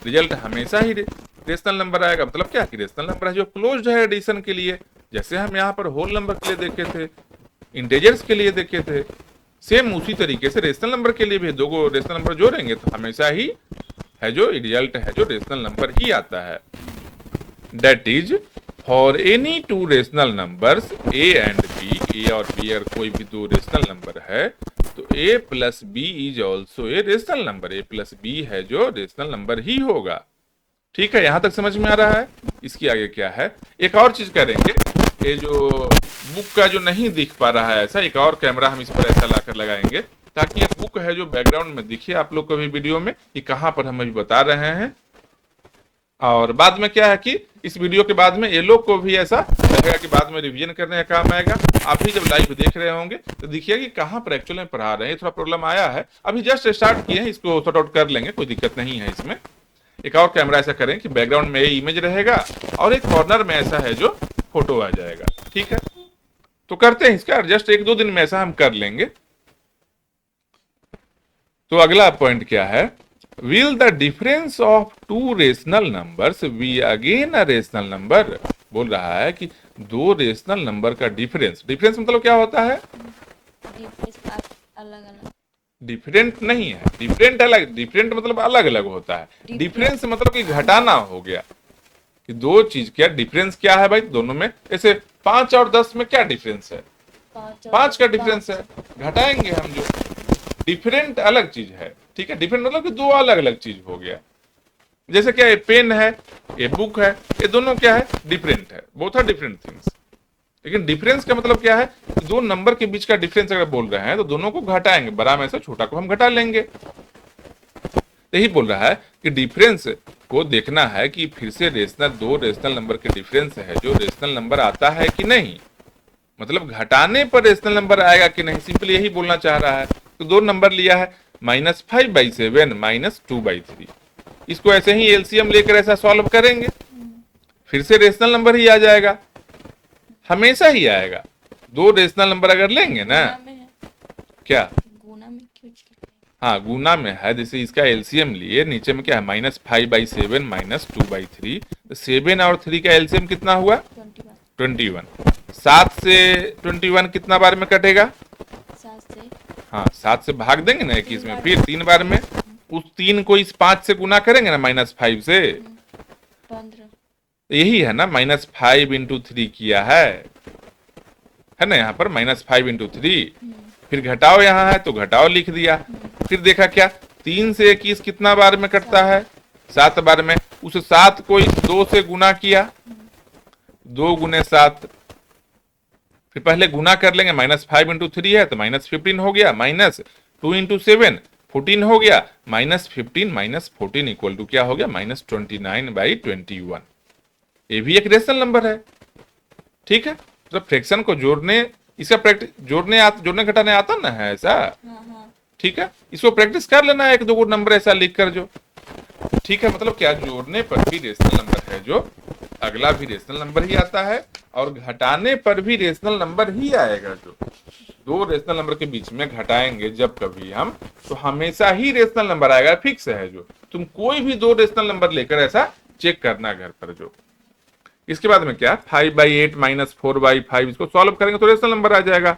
रिजल्ट हमेशा ही रेशनल नंबर आएगा। मतलब क्या कि रेशनल नंबर है जो क्लोज्ड है एडिशन के लिए। जैसे हम यहाँ पर होल नंबर के लिए देखे थे, इंटेजर्स के लिए देखे थे, सेम उसी तरीके से रेशनल नंबर के लिए भी दो गो रेशनल नंबर जोड़ेंगे तो हमेशा ही है जो रिजल्ट है जो रेशनल नंबर ही आता है। That is for any two rational numbers a and b, a और बी अगर कोई भी दो रेशनल नंबर है तो a + b is also a rational number. a + b है जो रेशनल नंबर ही होगा, ठीक है। यहां तक समझ में आ रहा है। इसके आगे क्या है, एक और चीज करेंगे, ये जो बुक का जो नहीं दिख पा रहा है ऐसा, एक और कैमरा हम इस पर ऐसा लाकर लगाएंगे ताकि ये बुक है जो बैकग्राउंड में दिखे आप लोग को भी वीडियो में कि कहां पर हम अभी बता रहे हैं। और बाद में क्या है कि इस वीडियो के बाद में ये लोग को भी ऐसा लगेगा कि बाद में रिवीजन करने का काम आएगा। आप भी जब लाइव देख रहे होंगे तो देखिए कि कहाँ पर एक्चुअल में पढ़ा रहे हैं। थोड़ा प्रॉब्लम आया है, अभी जस्ट स्टार्ट किए हैं, इसको सॉर्ट आउट कर लेंगे, कोई दिक्कत नहीं है इसमें। एक और कैमरा ऐसा करें कि बैकग्राउंड में ये इमेज रहेगा और एक कॉर्नर में ऐसा है जो फोटो आ जाएगा, ठीक है। तो करते हैं इसका जस्ट 1-2 दिन में ऐसा हम कर लेंगे। तो अगला पॉइंट क्या है, will the difference of two rational numbers be again a rational number। बोल रहा है कि दो रेशनल नंबर का डिफरेंस मतलब क्या होता है, अलग अलग, डिफरेंट नहीं है, डिफरेंट अलग, डिफरेंट मतलब अलग अलग होता है। डिफरेंस मतलब कि घटाना हो गया कि दो चीज क्या डिफरेंस क्या है भाई दोनों में। जैसे 5 और 10 में क्या डिफरेंस है, 5 का डिफरेंस है, घटाएंगे हम जो। डिफरेंट अलग चीज है, ठीक है। डिफरेंट मतलब कि दो अलग अलग चीज हो गया। जैसे क्या ये पेन है, ये बुक है, ये दोनों क्या है, डिफरेंट है, बोथ आर डिफरेंट थिंग्स। लेकिन डिफरेंस का मतलब क्या है, दो नंबर के बीच का डिफरेंस अगर बोल रहे हैं तो दोनों को घटाएंगे, बड़ा में से छोटा को हम घटा लेंगे। यही बोल रहा है कि डिफरेंस को देखना है कि फिर से दो रेशनल नंबर के डिफरेंस है जो रेशनल नंबर आता है कि नहीं, मतलब घटाने पर रेशनल नंबर आएगा कि नहीं, सिंपल यही बोलना चाह रहा है। तो दो नंबर लिया है, -5/7 -2/3, इसको ऐसे ही एलसीएम लेकर ऐसा सॉल्व करेंगे, फिर से रेशनल नंबर ही आ जाएगा, हमेशा ही आएगा। दो रेशनल नंबर अगर लेंगे ना, गुना में है, क्या गुना में क्यों करते हैं? हाँ गुना में है, जैसे इसका एलसीएम लिए, नीचे में क्या है -5/7 -2/3, तो 7 और 3 का एलसीएम कितना हुआ 21 21। 7 से 21 कितना बार में कटेगा, 7 से हाँ 7 से भाग देंगे ना 21 में, बार। फिर 3 बार में, उस 3 को इस 5 से गुना करेंगे ना -5 से, 15 यही है ना, -5 × 3 किया है ना यहाँ पर -5 × 3, फिर घटाओ यहाँ है तो घटाओ लिख दिया, फिर देखा क्या 3 से 21 कितना बार में कटता है 7 बार में, उस 7 को इस 2 से गुना किया, 2 × 7, फिर पहले गुना कर लेंगे, -5 × 3 है तो -15 हो गया, -2 × 7 14 हो गया, -15 -14 इक्वल टू क्या हो गया -29/21। ये भी एक रेशनल नंबर है, ठीक है। तो फ्रैक्शन को जोड़ने, इसका प्रैक्टिस जोड़ने घटाने आता ना है ऐसा, हाँ ठीक है, इसको प्रैक्टिस कर लेना है, 1-2 नंबर ऐसा लिख कर जो, ठीक है। मतलब क्या, जोड़ने पर भी रेशनल नंबर है जो, अगला भी रेशनल नंबर ही आता है, और घटाने पर भी रेशनल नंबर ही आएगा जो, दो रेशनल नंबर के बीच में घटाएंगे जब कभी हम, तो हमेशा ही रेशनल नंबर आएगा, फिक्स है जो। तुम कोई भी दो रेशनल नंबर लेकर ऐसा चेक करना घर पर जो। इसके बाद में क्या, 5/8 -4/5, इसको सॉल्व करेंगे तो रेशनल नंबर आ जाएगा।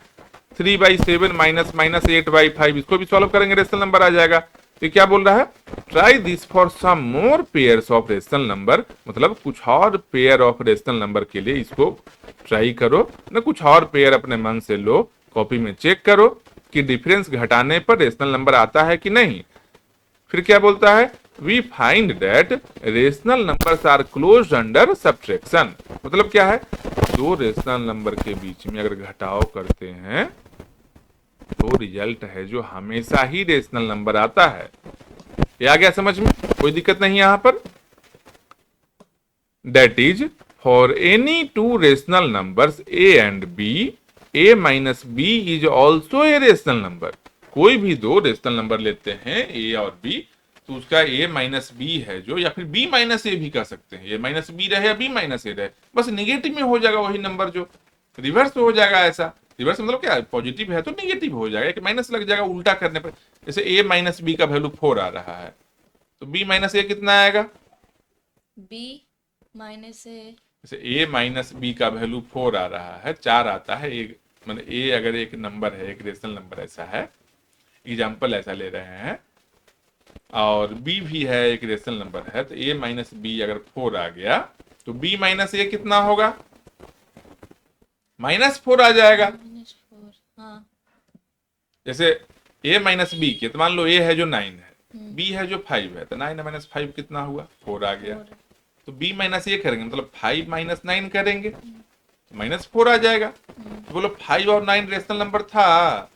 3/7 -8/5, इसको भी सॉल्व करेंगे रेशनल नंबर आ जाएगा। तो क्या बोल रहा है, try this for some more pairs of rational number, मतलब कुछ और पेयर ऑफ रेशनल नंबर के लिए इसको ट्राई करो ना, कुछ और पेयर अपने मन से लो, कॉपी में चेक करो कि डिफरेंस घटाने पर रेशनल नंबर आता है कि नहीं। फिर क्या बोलता है, we find that rational numbers are closed under subtraction, मतलब क्या है, दो रेशनल नंबर के बीच में अगर घटाव करते हैं तो रिजल्ट है जो हमेशा ही रेशनल नंबर आता है। ये आ गया समझ में, कोई दिक्कत नहीं यहां पर। That is for any two rational numbers a and b, a minus b is also a rational number. कोई भी दो रेशनल नंबर लेते हैं a और b, तो उसका a माइनस बी है जो, या फिर b माइनस ए भी कह सकते हैं, a माइनस बी रहे या b माइनस ए रहे, बस निगेटिव में हो जाएगा वही नंबर जो, रिवर्स हो जाएगा ऐसा। रिवर्स मतलब क्या, पॉजिटिव है तो निगेटिव हो जाएगा, एक माइनस लग जाएगा उल्टा करने पर। जैसे a माइनस बी का वैल्यू 4 आ रहा है, तो b माइनस ए कितना आएगा, B माइनस ए, जैसे a माइनस बी का वैल्यू 4 आ रहा है, 4 आता है, एक मतलब a अगर एक नंबर है, एक रेशनल नंबर ऐसा है, एग्जाम्पल ऐसा ले रहे हैं, और b भी है एक रेशनल नंबर है, तो a माइनस बी अगर 4 आ गया तो b माइनस ए कितना होगा, -4 आ जाएगा। -4, हाँ जैसे a माइनस बी के, तो मान लो a है जो 9 है, b है जो 5 है, तो 9 माइनस 5 कितना हुआ, 4 आ गया। 4, तो b माइनस ए करेंगे, मतलब 5 माइनस 9 करेंगे तो -4 आ जाएगा। तो बोलो 5 और 9 रेशनल नंबर था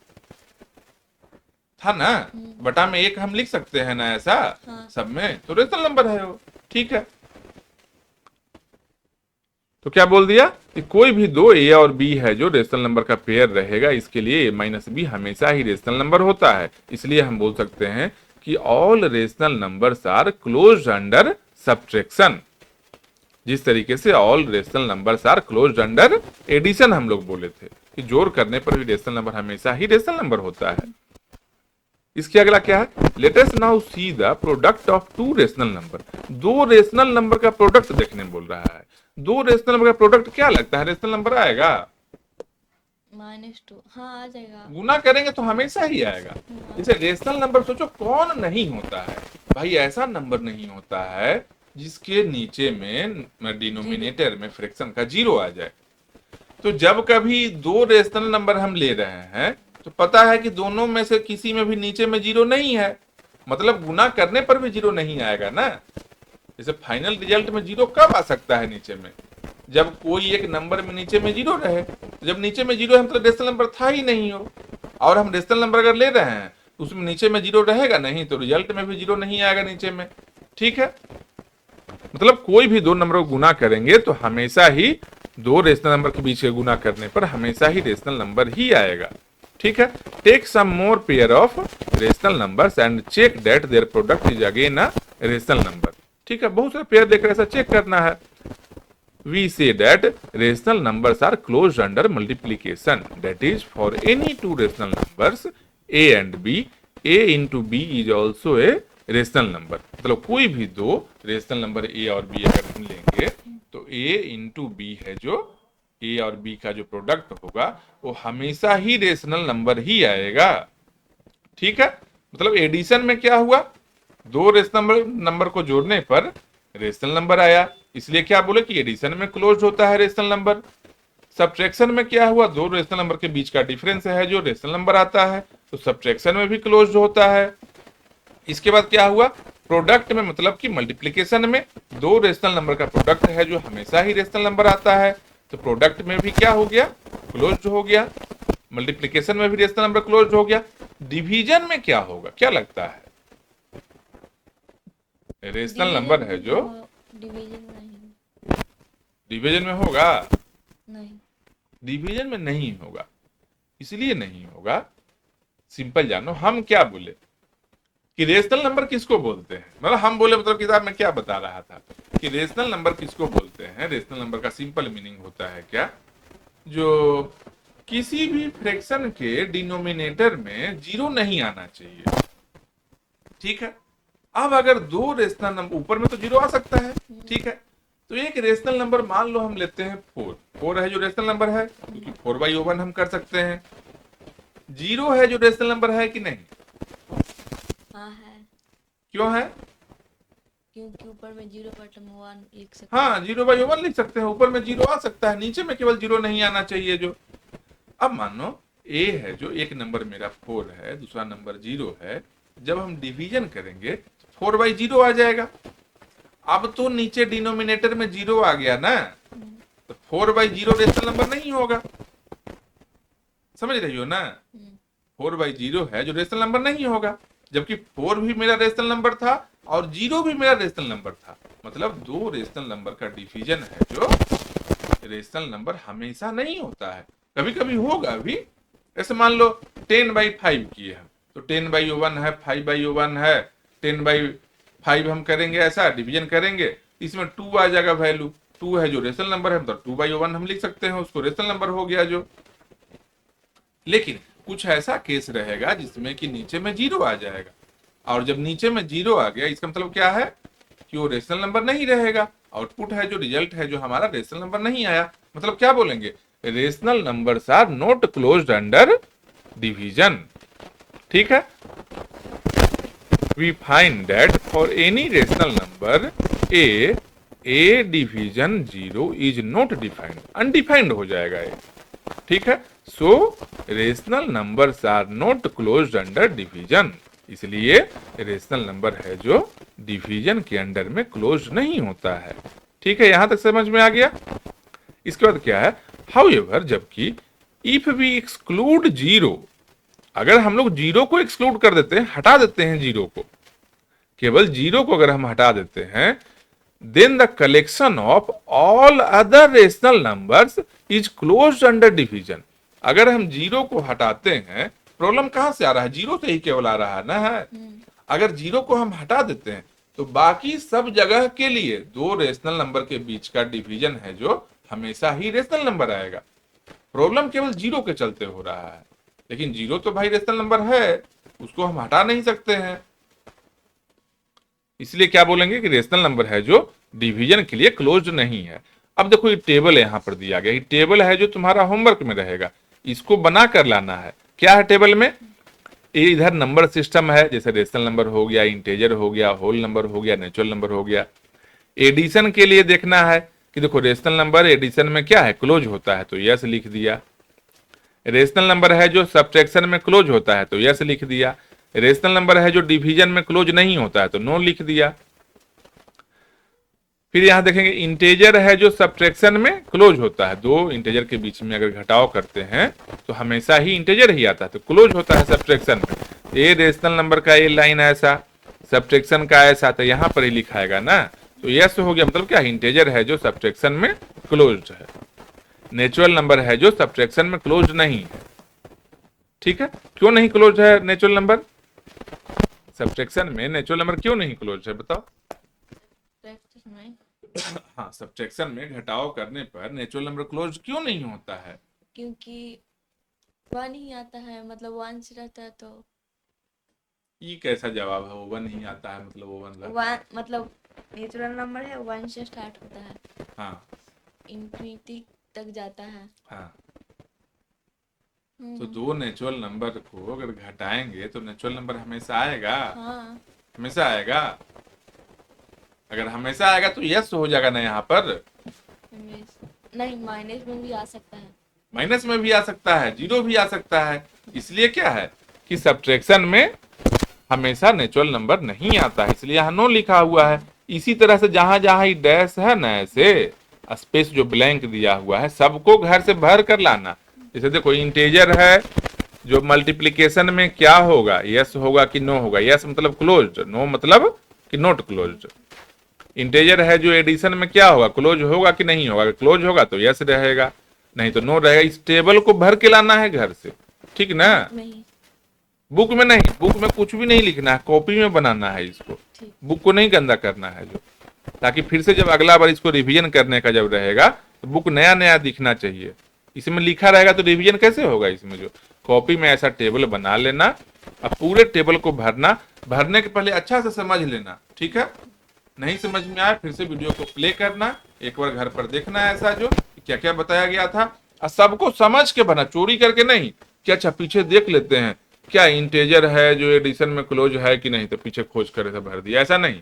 ना, बटा में एक हम लिख सकते हैं ना ऐसा, हाँ। सब में तो रेशनल नंबर है वो, ठीक है। तो क्या बोल दिया कि कोई भी दो a और b है जो रेशनल नंबर का पेयर रहेगा, इसके लिए a माइनस बी हमेशा ही रेशनल नंबर होता है। इसलिए हम बोल सकते हैं कि all rational numbers are closed under subtraction, जिस तरीके से all rational numbers are closed under addition हम लोग बोले थे कि जोड़ करने पर भी रेशनल नंबर हमेशा ही रेशनल नंबर होता है। इसके अगला क्या है, let us now see the product of two rational number. दो रेशनल नंबर का प्रोडक्ट देखने बोल रहा है। दो रेशनल नंबर का प्रोडक्ट क्या लगता है, रेशनल नंबर आएगा, -2, हाँ आ जाएगा। गुना करेंगे तो हमेशा ही आएगा। जैसे रेशनल नंबर सोचो कौन नहीं होता है भाई, ऐसा नंबर नहीं होता है जिसके नीचे में डिनोमिनेटर में फ्रैक्शन का 0 आ जाए। तो जब कभी दो रेशनल नंबर हम ले रहे हैं तो पता है कि दोनों में से किसी में भी नीचे में 0 नहीं है, मतलब गुना करने पर भी 0 नहीं आएगा ना। जैसे फाइनल रिजल्ट में 0 कब आ सकता है नीचे में, जब कोई एक नंबर में नीचे में जीरो रहे, तो जब नीचे में जीरो है मतलब रेशनल नंबर था ही नहीं हो, और हम रेशनल नंबर अगर ले रहे हैं तो उसमें नीचे में जीरो रहेगा नहीं, तो रिजल्ट में भी जीरो नहीं आएगा नीचे में। ठीक है, मतलब कोई भी दो नंबर को गुना करेंगे तो हमेशा ही दो रेशनल नंबर के बीच के गुना करने पर हमेशा ही रेशनल नंबर ही आएगा। ठीक है, take some more pair of rational numbers and check that their product is again a rational number. ठीक है, बहुत सारे पेयर देकर ऐसा चेक करना है। We say that rational numbers are closed under multiplication, that is for any two rational numbers a and b, a into b is also a rational number। मतलब कोई भी दो रेशनल नंबर a और b अगर हम लेंगे तो a into b है जो a और b का जो प्रोडक्ट होगा वो हमेशा ही रेशनल नंबर ही आएगा। ठीक है, मतलब एडिशन में क्या हुआ, दो रेशनल नंबर को जोड़ने पर रेशनल नंबर आया, इसलिए क्या बोले कि एडिशन में क्लोज होता है रेशनल नंबर। सब्ट्रैक्शन में क्या हुआ, दो रेशनल नंबर के बीच का डिफरेंस है जो रेशनल नंबर आता है, तो सब्ट्रैक्शन में भी क्लोज होता है। इसके बाद क्या हुआ, प्रोडक्ट में मतलब कि मल्टीप्लिकेशन में दो रेशनल नंबर का प्रोडक्ट है जो हमेशा ही रेशनल नंबर आता है, तो प्रोडक्ट में भी क्या हो गया, क्लोज हो गया। मल्टीप्लिकेशन में भी रेशनल नंबर क्लोज हो गया। डिवीजन में क्या होगा, क्या लगता है, रेशनल नंबर है जो डिवीजन नहीं, डिवीजन में होगा, नहीं, डिवीजन में नहीं होगा। इसलिए नहीं होगा, सिंपल जानो, हम क्या बोले कि रेशनल नंबर किसको बोलते हैं, मतलब हम बोले मतलब किताब में क्या बता रहा था कि रेशनल नंबर किसको बोलते हैं। रेशनल नंबर का सिंपल मीनिंग होता है क्या, जो किसी भी फ्रैक्शन के डिनोमिनेटर में जीरो नहीं आना चाहिए। ठीक है, अब अगर दो रेशनल नंबर, ऊपर में तो जीरो आ सकता है, ठीक है, तो एक रेशनल नंबर मान लो हम लेते हैं 4, 4 है जो रेशनल नंबर है, क्योंकि 4/1 हम कर सकते हैं। जीरो है जो रेशनल नंबर है कि नहीं, हाँ है, क्यों है, क्योंकि ऊपर में 0/1 लिख सकते हाँ 0/1 लिख सकते हैं, ऊपर में जीरो आ सकता है, नीचे में केवल जीरो नहीं आना चाहिए जो। अब मानो ए है जो एक नंबर मेरा 4 है, दूसरा नंबर 0 है, जब हम डिवीजन करेंगे 4/0 आ जाएगा। अब तो नीचे डिनोमिनेटर में 0 आ गया ना, तो 4/0 रेशनल नंबर नहीं होगा, समझ रही हो ना। 4/0 है जो रेशनल नंबर नहीं होगा, जबकि 4 भी मेरा रेशनल नंबर था और 0 भी मेरा रेशनल नंबर था, मतलब दो रेशनल नंबर का डिवीजन है जो रेशनल नंबर हमेशा नहीं होता है, कभी कभी होगा भी। ऐसे मान लो 10/5 किए हैं, तो 10/1 है, 5/1 है, 10/5 हम करेंगे, ऐसा डिवीजन करेंगे, इसमें 2 आ जाएगा वैल्यू, 2 है जो रेशनल नंबर है, मतलब 2/1 हम लिख सकते हैं, उसको रेशनल नंबर हो गया जो। लेकिन कुछ ऐसा केस रहेगा जिसमें कि नीचे में 0 आ जाएगा, और जब नीचे में 0 आ गया इसका मतलब क्या है कि वो रेशनल नंबर नहीं रहेगा, आउटपुट है जो रिजल्ट है जो हमारा रेशनल नंबर नहीं आया। मतलब क्या बोलेंगे, rational numbers are not closed under division. ठीक है, we find that for any rational number a division 0 is not defined, undefined हो जाएगा ये। ठीक है, so rational numbers are not closed under division, इसलिए रेशनल नंबर है जो डिवीजन के अंडर में क्लोज नहीं होता है। ठीक है, यहां तक समझ में आ गया। इसके बाद क्या है, हाउएवर जबकि इफ वी एक्सक्लूड 0, अगर हम लोग 0 को एक्सक्लूड कर देते हैं, हटा देते हैं 0 को, केवल 0 को अगर हम हटा देते हैं, then the collection of all other rational numbers is closed under division. अगर हम 0 को हटाते हैं, प्रॉब्लम कहां से आ रहा है, 0 से ही केवल आ रहा है ना है। अगर 0 को हम हटा देते हैं तो बाकी सब जगह के लिए दो रेशनल नंबर के बीच का डिवीजन है जो हमेशा ही रेशनल नंबर आएगा। प्रॉब्लम केवल 0 के चलते हो रहा है, लेकिन 0 तो भाई रेशनल नंबर है, उसको हम हटा नहीं सकते हैं, इसलिए क्या बोलेंगे कि रेशनल नंबर है जो डिवीजन के लिए क्लोज्ड नहीं है। अब देखो ये टेबल यहां पर दिया गया, ये टेबल है जो तुम्हारा होमवर्क में रहेगा, इसको बना कर लाना है। क्या है टेबल में, ये इधर नंबर सिस्टम है, जैसे रेशनल नंबर हो गया, इंटेजर हो गया, होल नंबर हो गया, नेचुरल नंबर हो गया। एडिशन के लिए देखना है कि देखो रेशनल नंबर एडिशन में क्या है, क्लोज होता है, तो यस लिख दिया। रेशनल नंबर है जो सब्ट्रैक्शन में क्लोज होता है, तो यस लिख दिया। रेशनल नंबर है जो डिवीजन में क्लोज नहीं होता है, तो नो लिख दिया। फिर यहाँ देखेंगे इंटेजर है जो सब्ट्रैक्शन में क्लोज होता है, दो इंटेजर के बीच में अगर घटाव करते हैं तो हमेशा ही इंटेजर ही आता है, तो क्लोज होता है सब्ट्रैक्शन में। ए रेशनल नंबर का ए लाइन ऐसा, सब्ट्रैक्शन का ऐसा, तो यहाँ पर ही लिखाएगा ना, तो यस हो गया। मतलब क्या, इंटेजर है जो सब्ट्रैक्शन में क्लोज है, नेचुरल नंबर है जो सब्ट्रैक्शन में क्लोज नहीं है। ठीक है, क्यों नहीं क्लोज है नेचुरल नंबर? सब्ट्रैक्शन में नेचुरल नंबर क्यों नहीं क्लोज है बताओ? प्रैक्टिस में हाँ, सब्ट्रैक्शन में घटाव करने पर नेचुरल नंबर क्लोज क्यों नहीं होता है? क्योंकि वन ही आता है, मतलब वन से रहता है तो ये कैसा जवाब है, वो वन ही आता है मतलब वो वन रहता है? वन, मतलब नेचुरल नंबर है, वन से स्टार्ट होता है, हाँ इंफिनिटी तक जाता है। हाँ, तो दो नेचुरल नंबर को अगर घटाएंगे तो नेचुरल नंबर हमेशा आएगा, हाँ, हमेशा आएगा। अगर हमेशा आएगा तो यस हो जाएगा ना यहाँ पर। नहीं, माइनस में भी आ सकता है, माइनस में भी आ सकता है, जीरो भी आ सकता है। इसलिए क्या है कि सब्ट्रैक्शन में हमेशा नेचुरल नंबर नहीं आता है, इसलिए यहाँ नो लिखा हुआ है। इसी तरह से जहां जहां डैश है ना, ऐसे स्पेस जो ब्लैंक दिया हुआ है, सबको घर से भर कर लाना। जैसे देखो इंटेजर है जो मल्टीप्लिकेशन में क्या होगा, यस होगा कि नो होगा? यस मतलब क्लोज्ड, नो मतलब कि नॉट क्लोज्ड। इंटेजर है जो एडिशन में क्या होगा, क्लोज होगा कि नहीं होगा? क्लोज होगा तो यस रहेगा, नहीं तो नो रहेगा। इस टेबल को भर के लाना है घर से, ठीक ना? नहीं, बुक में नहीं, बुक में कुछ भी नहीं लिखना है, कॉपी में बनाना है इसको, ठीक, बुक को नहीं गंदा करना है जो, ताकि फिर से जब अगला बार इसको रिवीजन करने का जब रहेगा तो बुक नया नया दिखना चाहिए। इसमें लिखा रहेगा तो रिवीजन कैसे होगा? इसमें जो कॉपी में ऐसा टेबल बना लेना, अब पूरे टेबल को भरना, भरने के पहले अच्छा से समझ लेना, ठीक है? नहीं समझ में आया फिर से वीडियो को प्ले करना, एक बार घर पर देखना है ऐसा जो क्या क्या बताया गया था, और सबको समझ के भरना, चोरी करके नहीं कि अच्छा पीछे देख लेते हैं क्या इंटेजर है जो एडिशन में क्लोज है कि नहीं, तो पीछे खोज कर ऐसा भर दिया, ऐसा नहीं।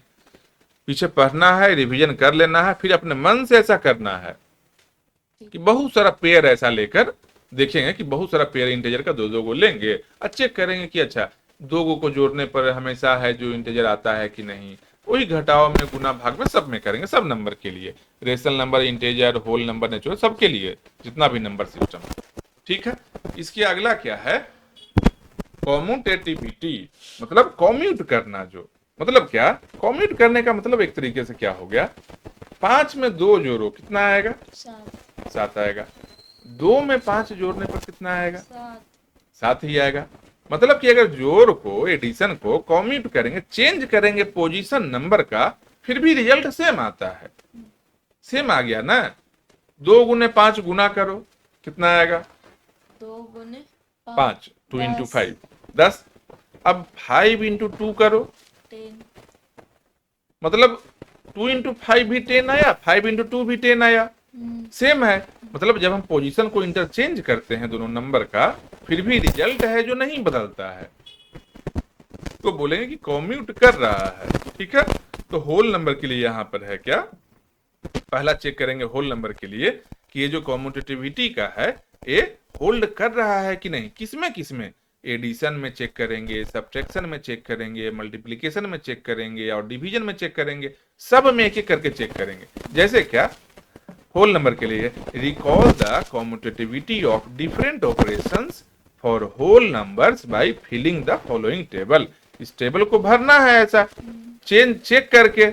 पीछे पढ़ना है, रिवीजन कर लेना है, फिर अपने मन से ऐसा करना है कि बहुत सारा पेयर ऐसा लेकर देखेंगे कि बहुत सारा पेयर इंटेजर का दो दो को लेंगे और चेक करेंगे कि अच्छा दो को जोड़ने पर हमेशा है जो इंटेजर आता है कि नहीं। वही घटाव में, गुना भाग में, सब में करेंगे, सब नंबर के लिए, rational number, integer, whole number, natural, सबके लिए जितना भी नंबर सिस्टम। ठीक है, इसके अगला क्या है, कॉम्यूटेटिविटी, मतलब कॉम्यूट करना। जो मतलब क्या, कॉम्यूट करने का मतलब एक तरीके से क्या हो गया, 5 में 2 जोड़ो कितना आएगा? 7 आएगा। 2 में 5 जोड़ने पर कितना आएगा? 7 ही आएगा। मतलब कि अगर जोड़ को, एडिशन को कॉम्यूट करेंगे, चेंज करेंगे पोजीशन नंबर का, फिर भी रिजल्ट सेम आता है। सेम आ गया ना। 2 गुने 5 गुना करो कितना आएगा? 2 गुने 5, 2 इंटू 5 10। अब 5 इंटू 2 करो 10, मतलब 2 इंटू 5 भी 10 आया, 5 इंटू 2 भी 10 आया, सेम है। मतलब जब हम पोजीशन को इंटरचेंज करते हैं दोनों नंबर का, फिर भी रिजल्ट है जो नहीं बदलता है, तो बोलेंगे कि कॉम्यूट कर रहा है। ठीक है, तो होल नंबर के लिए यहां पर है क्या, पहला चेक करेंगे होल नंबर के लिए कि ये जो कॉम्यूटेटिविटी का है ये होल्ड कर रहा है कि नहीं। किसमें किसमें? एडिशन में चेक करेंगे, सब्ट्रैक्शन में चेक करेंगे, मल्टीप्लिकेशन में चेक करेंगे और डिवीजन में चेक करेंगे, सब में एक एक करके चेक करेंगे। जैसे क्या, होल नंबर के लिए recall the commutativity of different operations for whole numbers by filling the following table. इस टेबल को भरना है ऐसा चेक करके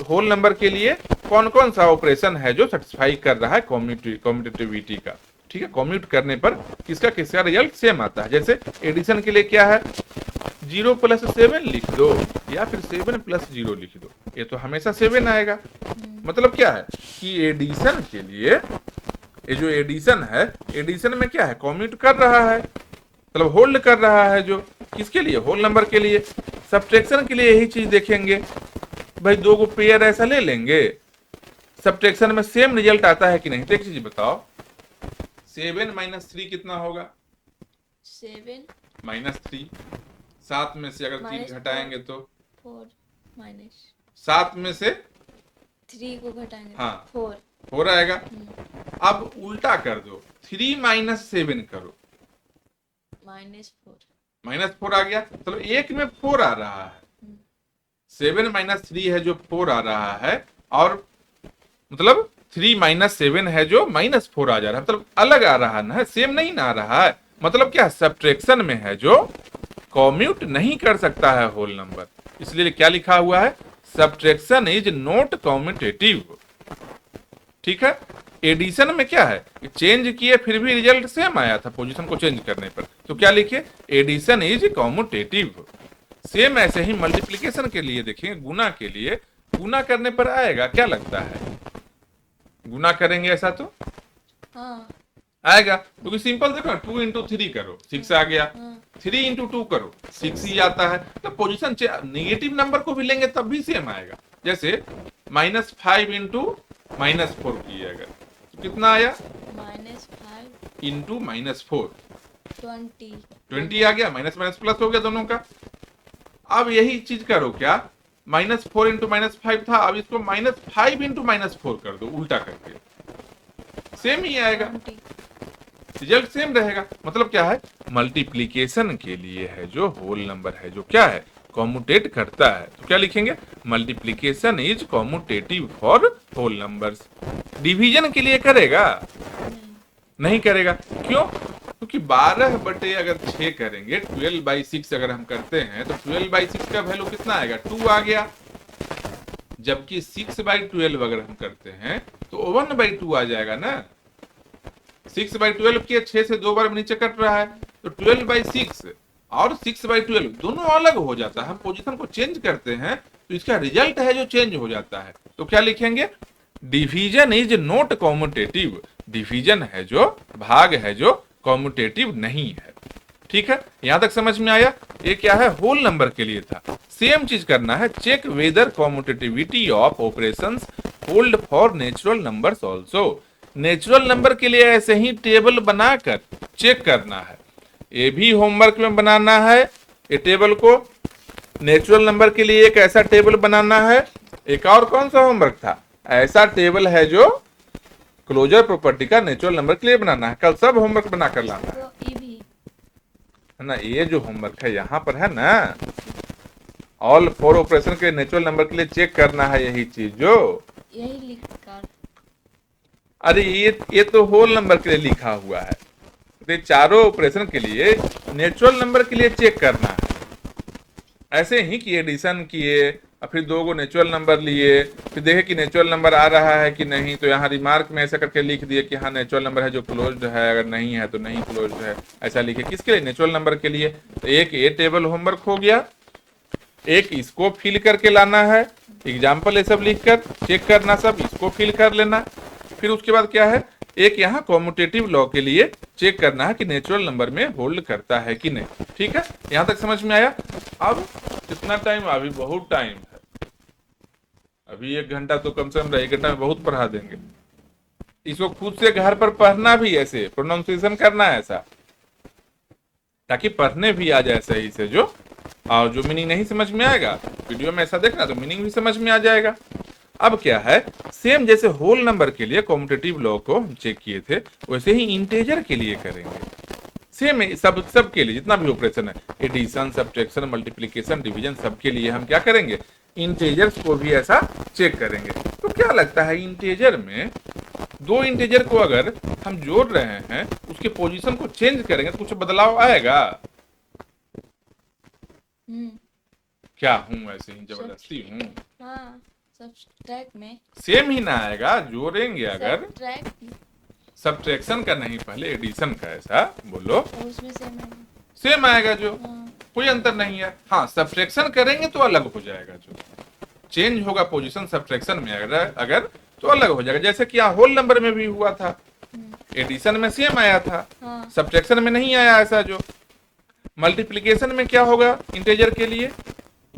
होल नंबर के लिए कौन कौन सा ऑपरेशन है जो सेटिस्फाई कर रहा है कॉम्यूटेटिविटी का। ठीक है, कॉम्यूट करने पर किसका किसका रिजल्ट सेम आता है। जैसे एडिशन के लिए क्या है, 0 + 7 लिख दो या फिर 7 + 0 लिख दो, ये तो हमेशा 7 आएगा। मतलब क्या है कि एडिशन के लिए ये जो एडिशन है, एडिशन में क्या है, कॉम्यूट कर रहा है, मतलब होल्ड कर रहा है। जो किसके लिए, होल नंबर के लिए। सब्ट्रैक्शन के लिए यही चीज देखेंगे, भाई 2 को पेयर ऐसा ले लेंगे, सब्ट्रैक्शन में सेम रिजल्ट आता है कि नहीं। तो एक चीज बताओ, 7 - 3 कितना होगा? 7 -3। 7 में से अगर 3 घटाएंगे तो 4 माइनस 7 में से 3 को घटाएंगे हाँ 4 4 आएगा। अब उल्टा कर दो, 3 - 7 करो, -4 -4 आ गया। चलो एक में 4 आ रहा है, 7 - 3 है जो 4 आ रहा है, और मतलब 3 माइनस 7 है जो -4 आ जा रहा है, मतलब अलग आ रहा है ना, सेम नहीं ना आ रहा है। मतलब क्या, सब्ट्रैक्शन में है जो कॉम्यूट नहीं कर सकता है होल नंबर, इसलिए क्या लिखा हुआ है, सब्ट्रैक्शन इज नॉट कॉम्यूटेटिव। ठीक है। एडिशन में क्या है, चेंज किए फिर भी रिजल्ट सेम आया था पोजीशन को चेंज करने पर, तो क्या लिखे, एडिशन इज कॉम्यूटेटिव। सेम ऐसे ही मल्टीप्लिकेशन के लिए देखेंगे, गुना के लिए, गुना करने पर आएगा, क्या लगता है, गुना करेंगे ऐसा तो हाँ आएगा, क्योंकि सिंपल देखो, 2 इंटू 3 करो 6 आ गया, 3 इंटू 2 करो 6 ही आता है। तो पोजीशन निगेटिव नंबर को भी लेंगे तब भी सेम आएगा। जैसे -5 इंटू -4 किए अगर, तो कितना आया, -5 इंटू -4 20 20 आ गया, माइनस माइनस प्लस हो गया दोनों का। अब यही चीज करो, क्या, -4 इंटू -5 था, अब इसको -5 इंटू -4 कर दो उल्टा करके, सेम ही आएगा, 20 रिजल्ट सेम रहेगा। मतलब क्या है, मल्टीप्लिकेशन के लिए है जो होल नंबर है जो क्या है, कॉम्यूटेट करता है, तो क्या लिखेंगे, multiplication is commutative for whole numbers. Division के लिए करेगा, नहीं करेगा, क्यों, क्योंकि 12 बटे अगर 6 करेंगे, 12/6 अगर हम करते हैं तो 12/6 का वैल्यू कितना आएगा, 2 आ गया। जबकि 6/12 अगर हम करते हैं तो 1/2 आ जाएगा ना। 6/12 किए, 6 से 2 बार नीचे कट रहा है, तो 12/6 और 6/12 दोनों अलग हो जाता है। हम पोजीशन को चेंज करते हैं तो इसका रिजल्ट है जो चेंज हो जाता है, तो क्या लिखेंगे, division is not commutative. Division है जो, भाग है जो कॉम्यूटेटिव नहीं है। ठीक है, यहां तक समझ में आया। ये क्या है, होल नंबर के लिए था। सेम चीज करना है, check whether commutativity of operations hold for natural numbers also. Natural number के लिए ऐसे ही टेबल बनाकर चेक करना है, ये भी होमवर्क में बनाना है। ये टेबल को नेचुरल नंबर के लिए एक ऐसा टेबल बनाना है। एक और कौन सा होमवर्क था, ऐसा टेबल है जो क्लोजर प्रॉपर्टी का नेचुरल नंबर के लिए बनाना है। कल सब होमवर्क बना कर लाना है, तो ये भी ना। ये जो होमवर्क है यहाँ पर है ना, ऑल 4 ऑपरेशन के नेचुरल नंबर के लिए चेक करना है, यही चीज जो, यही लिख कर, अरे ये तो होल नंबर के लिए लिखा हुआ है, तो चारों ऑपरेशन के लिए नेचुरल नंबर के लिए चेक करना है। ऐसे ही कि एडिशन किए और फिर 2 गो नेचुरल नंबर लिए, फिर देखे कि नेचुरल नंबर आ रहा है कि नहीं, तो यहाँ रिमार्क में ऐसा करके लिख दिए कि हाँ नेचुरल नंबर है जो क्लोज्ड है, अगर नहीं है तो नहीं क्लोज्ड है, ऐसा लिखे। किसके लिए, नेचुरल नंबर के लिए। तो एक ये टेबल होमवर्क हो गया, एक इसको फिल करके लाना है, एग्जाम्पल ये सब लिखकर चेक करना, सब इसको फिल कर लेना। फिर उसके बाद क्या है, एक यहाँ कॉम्यूटेटिव लॉ के लिए चेक करना है कि नेचुरल नंबर में होल्ड करता है कि नहीं। ठीक है, यहां तक समझ में आया। अब कितना टाइम, अभी बहुत टाइम है, अभी 1 घंटा तो कम से कम 1 घंटा में बहुत पढ़ा देंगे। इसको खुद से घर पर पढ़ना भी, ऐसे प्रोनाउंसिएशन करना है ऐसा, ताकि पढ़ने भी आ जाए सही से जो, और जो मीनिंग नहीं समझ में आएगा वीडियो में ऐसा देखना तो मीनिंग भी समझ में आ जाएगा। अब क्या है, सेम जैसे होल नंबर के लिए कॉम्यूटेटिव लॉ को हम चेक किए थे, वैसे ही इंटेजर के लिए करेंगे। सेम सब के लिए जितना भी ऑपरेशन है, एडिशन, सब्ट्रैक्शन, मल्टीप्लिकेशन, डिवीजन, सब के लिए हम क्या करेंगे, इंटेजर्स को भी ऐसा चेक करेंगे। तो क्या लगता है, इंटेजर में 2 इंटेजर को अगर हम जोड़ रहे हैं, उसके पोजीशन को चेंज करेंगे तो कुछ बदलाव आएगा क्या, हूं ऐसे ही जबरदस्ती हूं, हाँ सब्ट्रैक्ट में सेम ही ना आएगा। जोड़ेंगे अगर, सब्ट्रैक्ट, सब्ट्रैक्शन का नहीं, पहले एडिशन का, ऐसा बोलो, तो उसमें सेम है। सेम आएगा जो, हाँ कोई अंतर नहीं है। हाँ, सब्ट्रैक्शन करेंगे तो अलग हो जाएगा, जो चेंज होगा पोजीशन सब्ट्रैक्शन में अगर तो अलग हो जाएगा। जैसे कि यहाँ होल नंबर में भी हुआ था, एडिशन में सेम आया था, हाँ सब्ट्रैक्शन में नहीं आया ऐसा जो। मल्टीप्लिकेशन में क्या होगा, इंटेजर के लिए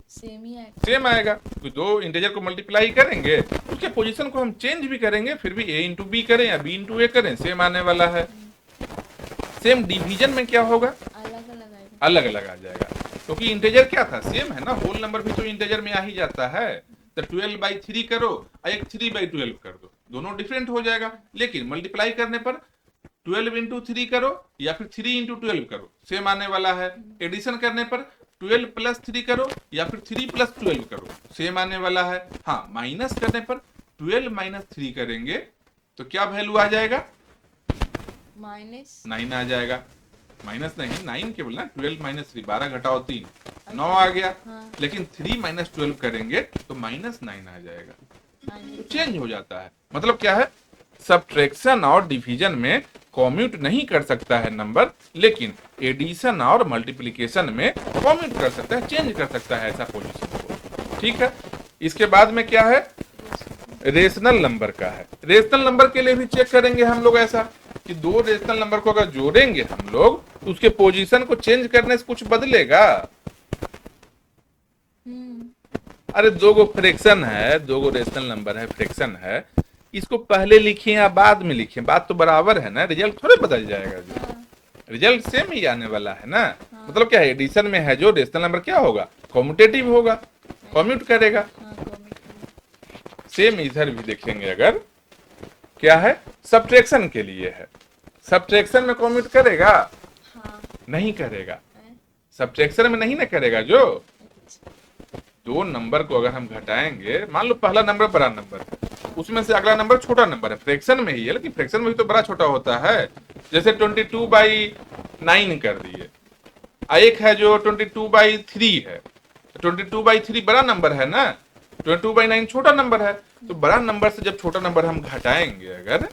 सेम ही है। सेम आएगा, तो 2 इंटेजर को मल्टीप्लाई करेंगे, उसके पोजीशन को हम चेंज भी करेंगे, फिर भी a इंटू बी करें या b इंटू ए करें, सेम आने वाला है। सेम डिवीजन में क्या होगा, अलग अलग आएगा, अलग अलग आ जाएगा, क्योंकि इंटेजर क्या था, सेम है ना। होल नंबर भी तो इंटेजर में आ ही जाता है। तो 12/3 करो और एक 3/12 कर दो, दोनों डिफरेंट हो जाएगा। लेकिन मल्टीप्लाई करने पर 12 इंटू 3 करो या फिर 3 इंटू 12 करो, सेम आने वाला है। एडिशन करने पर 12 प्लस 3 करो या फिर 3 प्लस 12 करो, सेम आने वाला है। हाँ, माइनस करने पर 12 माइनस 3 करेंगे तो क्या वैल्यू आ जाएगा? माइनस 9 आ जाएगा। माइनस नहीं, 9 केवल ना, 12 माइनस 3, 12 घटाओ 3, 9 आ गया। हाँ। लेकिन 3 माइनस 12 करेंगे तो माइनस 9 आ जाएगा, तो माइनस चेंज हो जाता है। मतलब क्या है, सब्ट्रैक्शन और डिवीजन में कॉम्यूट नहीं कर सकता है नंबर, लेकिन एडिशन और मल्टीप्लिकेशन में कॉम्यूट कर सकता है, चेंज कर सकता है ऐसा पोजीशन को। ठीक है, इसके बाद में क्या है, रेशनल नंबर का है। रेशनल नंबर के लिए भी चेक करेंगे हम लोग ऐसा कि दो रेशनल नंबर को अगर जोड़ेंगे हम लोग तो उसके पोजीशन को चेंज करने से कुछ बदलेगा? अरे दो गो फ्रैक्शन है, दो गो रेशनल नंबर है, फ्रैक्शन है, इसको पहले लिखिए या बाद में लिखिए, बात तो बराबर है ना, रिजल्ट थोड़े बदल जाएगा जो, रिजल्ट सेम ही आने वाला है ना। मतलब क्या है, एडिशन में है जो रेशनल नंबर क्या होगा, कॉम्यूटेटिव होगा, कॉम्यूट करेगा। सेम इधर भी देखेंगे, अगर क्या है, सब्ट्रैक्शन के लिए है, सब्ट्रैक्शन में कॉम्यूट करेगा? नहीं करेगा, सब्ट्रैक्शन में नहीं ना करेगा। जो दो नंबर को अगर हम घटाएंगे, मान लो पहला नंबर बड़ा नंबर है, उसमें से अगला नंबर छोटा नंबर है, फ्रैक्शन में ही है, लेकिन फ्रैक्शन में भी तो बड़ा छोटा होता है। जैसे 22/9 कर दिए, एक है जो 22/3 है, 22/3 बड़ा नंबर है ना, 22/9 छोटा नंबर है। तो बड़ा नंबर से जब छोटा नंबर हम घटाएंगे, अगर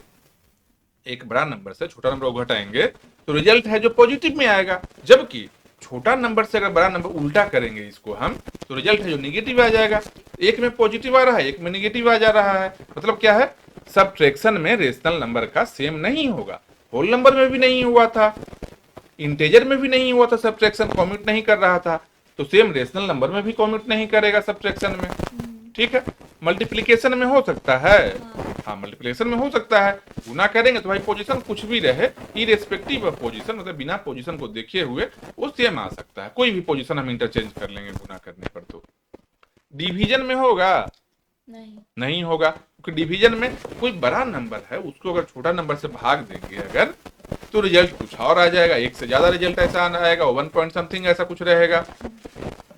एक बड़ा नंबर से छोटा नंबर को घटाएंगे तो रिजल्ट है जो पॉजिटिव में आएगा, जबकि छोटा नंबर से अगर बड़ा नंबर उल्टा करेंगे इसको हम, तो रिजल्ट है जो निगेटिव आ जाएगा। एक में पॉजिटिव आ रहा है, एक में निगेटिव आ जा रहा है। मतलब क्या है, सब्ट्रैक्शन में रेशनल नंबर का सेम नहीं होगा, होल नंबर में भी नहीं हुआ था, इंटेजर में भी नहीं हुआ था, सब्ट्रैक्शन कॉम्यूट नहीं कर रहा था, तो सेम रेशनल नंबर में भी कॉम्यूट नहीं करेगा सब्ट्रैक्शन में। ठीक है, मल्टीप्लिकेशन में हो सकता है, हाँ मल्टीप्लिकेशन में हो सकता है, गुना करेंगे तो भाई पोजीशन कुछ भी रहे, इरेस्पेक्टिव ऑफ पोजीशन, मतलब बिना पोजीशन को देखे हुए वो सेम आ सकता है, कोई भी पोजीशन हम इंटरचेंज कर लेंगे गुना करने पर। तो डिवीजन में होगा? नहीं होगा, क्योंकि डिवीजन में कोई बड़ा नंबर है, उसको अगर छोटा नंबर से भाग देंगे अगर, तो रिजल्ट कुछ और आ जाएगा, एक से ज्यादा रिजल्ट ऐसा आएगा, 1 पॉइंट समथिंग ऐसा कुछ रहेगा।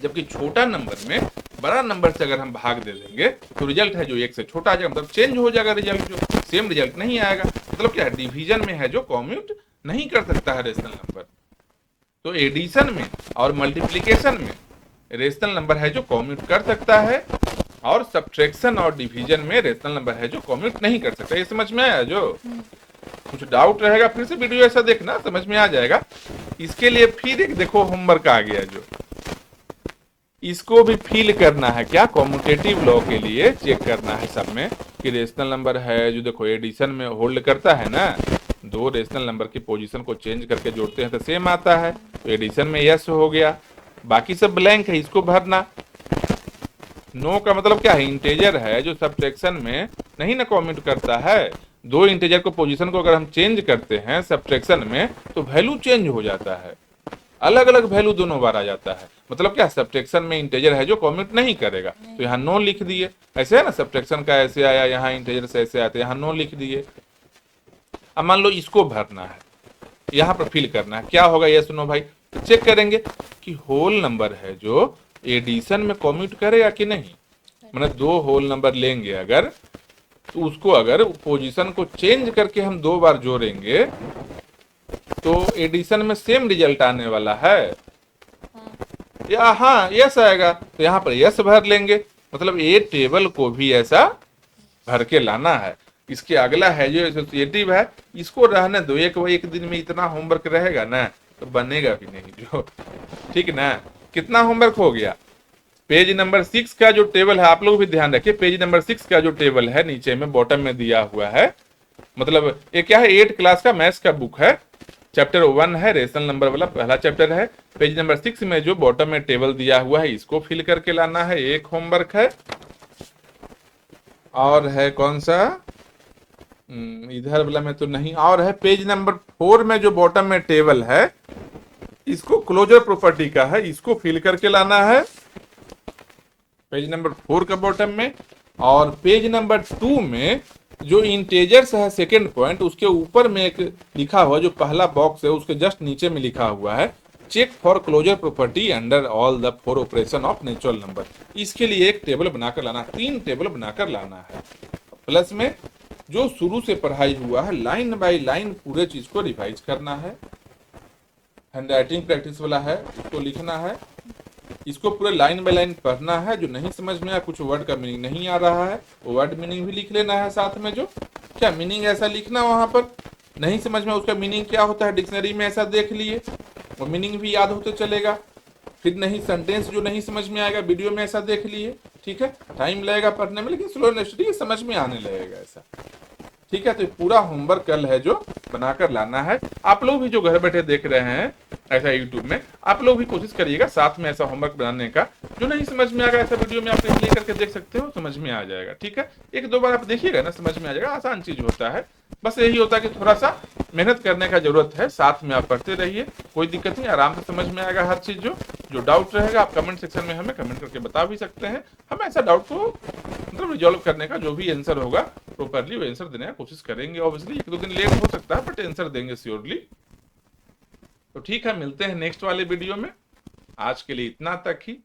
जबकि छोटा नंबर में बड़ा नंबर से अगर हम भाग दे देंगे तो रिजल्ट है जो एक से छोटा आ जाएगा, मतलब चेंज हो जाएगा रिजल्ट, जो सेम रिजल्ट नहीं आएगा। मतलब क्या है, डिवीजन में है जो कॉम्यूट नहीं कर सकता है रेशनल नंबर, तो एडिशन में और मल्टीप्लिकेशन में रेशनल नंबर है जो कॉम्यूट कर सकता है, और सब्ट्रैक्शन और डिवीजन में रेशनल नंबर है जो कॉम्यूट नहीं कर सकता। ये समझ में आया? जो कुछ डाउट रहेगा फिर से वीडियो ऐसा देखना, समझ में आ जाएगा। इसके लिए फिर एक देखो होमवर्क आ गया, जो इसको भी फिल करना है, क्या कॉम्यूटेटिव लॉ के लिए चेक करना है सब में कि रेशनल नंबर है जो, देखो एडिशन में होल्ड करता है ना, दो रेशनल नंबर की पोजीशन को चेंज करके जोड़ते हैं तो सेम आता है, तो एडिशन में यस हो गया, बाकी सब ब्लैंक है, इसको भरना। नो का मतलब क्या है, इंटेजर है जो सब्ट्रैक्शन में नहीं ना कॉम्यूट करता है, दो इंटेजर को पोजीशन को अगर हम चेंज करते हैं सब्ट्रैक्शन में तो वैल्यू चेंज हो जाता है, अलग अलग वैल्यू दोनों बार आ जाता है। मतलब क्या, सब्ट्रैक्शन में इंटेजर है जो कॉम्यूट नहीं करेगा, तो यहाँ नो लिख दिए, ऐसे है ना, सब्ट्रैक्शन का ऐसे आया, यहाँ इंटेजर से ऐसे आते, यहाँ नो लिख दिए। अब मान लो इसको भरना है, यहाँ पर फिल करना है, क्या होगा ये सुनो भाई, तो चेक करेंगे कि होल नंबर है जो एडिशन में कॉम्यूट करेगा कि नहीं। मतलब दो होल नंबर लेंगे अगर, तो उसको अगर पोजीशन को चेंज करके हम दो बार जोड़ेंगे तो एडिशन में सेम रिजल्ट आने वाला है, या हाँ यस आएगा, तो यहाँ पर यस भर लेंगे। मतलब ये टेबल को भी ऐसा भर के लाना है। इसके अगला है जो एसोसिएटिव है, इसको रहने दो, एक दिन में इतना होमवर्क रहेगा ना तो बनेगा भी नहीं जो, ठीक ना। कितना होमवर्क हो गया, पेज नंबर 6 का जो टेबल है, आप लोग भी ध्यान रखिए, पेज नंबर 6 का जो टेबल है नीचे में बॉटम में दिया हुआ है, मतलब ये क्या है, 8 क्लास का मैथ्स का बुक है, चैप्टर 1 है, रेशनल नंबर वाला पहला चैप्टर है। पेज नंबर 6 में जो बॉटम में टेबल दिया हुआ है इसको फिल करके लाना है, एक होमवर्क है। और है कौन सा, इधर वाला में तो नहीं, और है पेज नंबर 4 में जो बॉटम में टेबल है, इसको क्लोजर प्रॉपर्टी का है, इसको फिल करके लाना है पेज नंबर 4 का बॉटम में। और पेज नंबर 2 में जो इंटेजर्स है सेकंड पॉइंट, उसके ऊपर में एक लिखा हुआ जो पहला बॉक्स है उसके जस्ट नीचे में लिखा हुआ है check for closure property under all the 4 operation of natural number. इसके लिए एक टेबल बनाकर लाना, 3 टेबल बनाकर लाना है। प्लस में जो शुरू से पढ़ाई हुआ है लाइन बाय लाइन पूरे चीज को रिवाइज करना है। हैंडराइटिंग प्रैक्टिस वाला है, इसको लिखना है, इसको पूरे लाइन बाय लाइन पढ़ना है। जो नहीं समझ में आया, कुछ वर्ड का मीनिंग नहीं आ रहा है, वो वर्ड मीनिंग भी लिख लेना है साथ में। जो क्या मीनिंग ऐसा लिखना, वहां पर नहीं समझ में उसका मीनिंग क्या होता है डिक्शनरी में ऐसा देख लिए, वो मीनिंग भी याद होते चलेगा। फिर नहीं सेंटेंस जो नहीं समझ में आएगा वीडियो में ऐसा देख लिए, ठीक है। टाइम लगेगा पढ़ने में, लेकिन स्लो एंड स्टडी समझ में आने लगेगा ऐसा, ठीक है। तो पूरा होमवर्क कल है जो बनाकर लाना है। आप लोग भी जो घर बैठे देख रहे हैं ऐसा यूट्यूब में, आप लोग भी कोशिश करिएगा साथ में ऐसा होमवर्क बनाने का। जो नहीं समझ में आएगा ऐसा वीडियो में आप प्ले करके देख सकते हो, समझ में आ जाएगा, ठीक है। एक दो बार आप देखिएगा ना, समझ में आ जाएगा। आसान चीज होता है, बस यही होता है कि थोड़ा सा मेहनत करने का जरूरत है। साथ में आप पढ़ते रहिए, कोई दिक्कत नहीं, आराम से समझ में आएगा हर चीज। जो डाउट रहेगा आप कमेंट सेक्शन में हमें कमेंट करके बता भी सकते हैं। हम ऐसा डाउट को मतलब रिजॉल्व करने का जो भी आंसर होगा प्रॉपरली वो आंसर देने का कोशिश करेंगे। ऑब्वियसली एक दो दिन लेट हो सकता है, बट आंसर देंगे श्योरली। तो ठीक है, मिलते हैं नेक्स्ट वाले वीडियो में। आज के लिए इतना तक ही।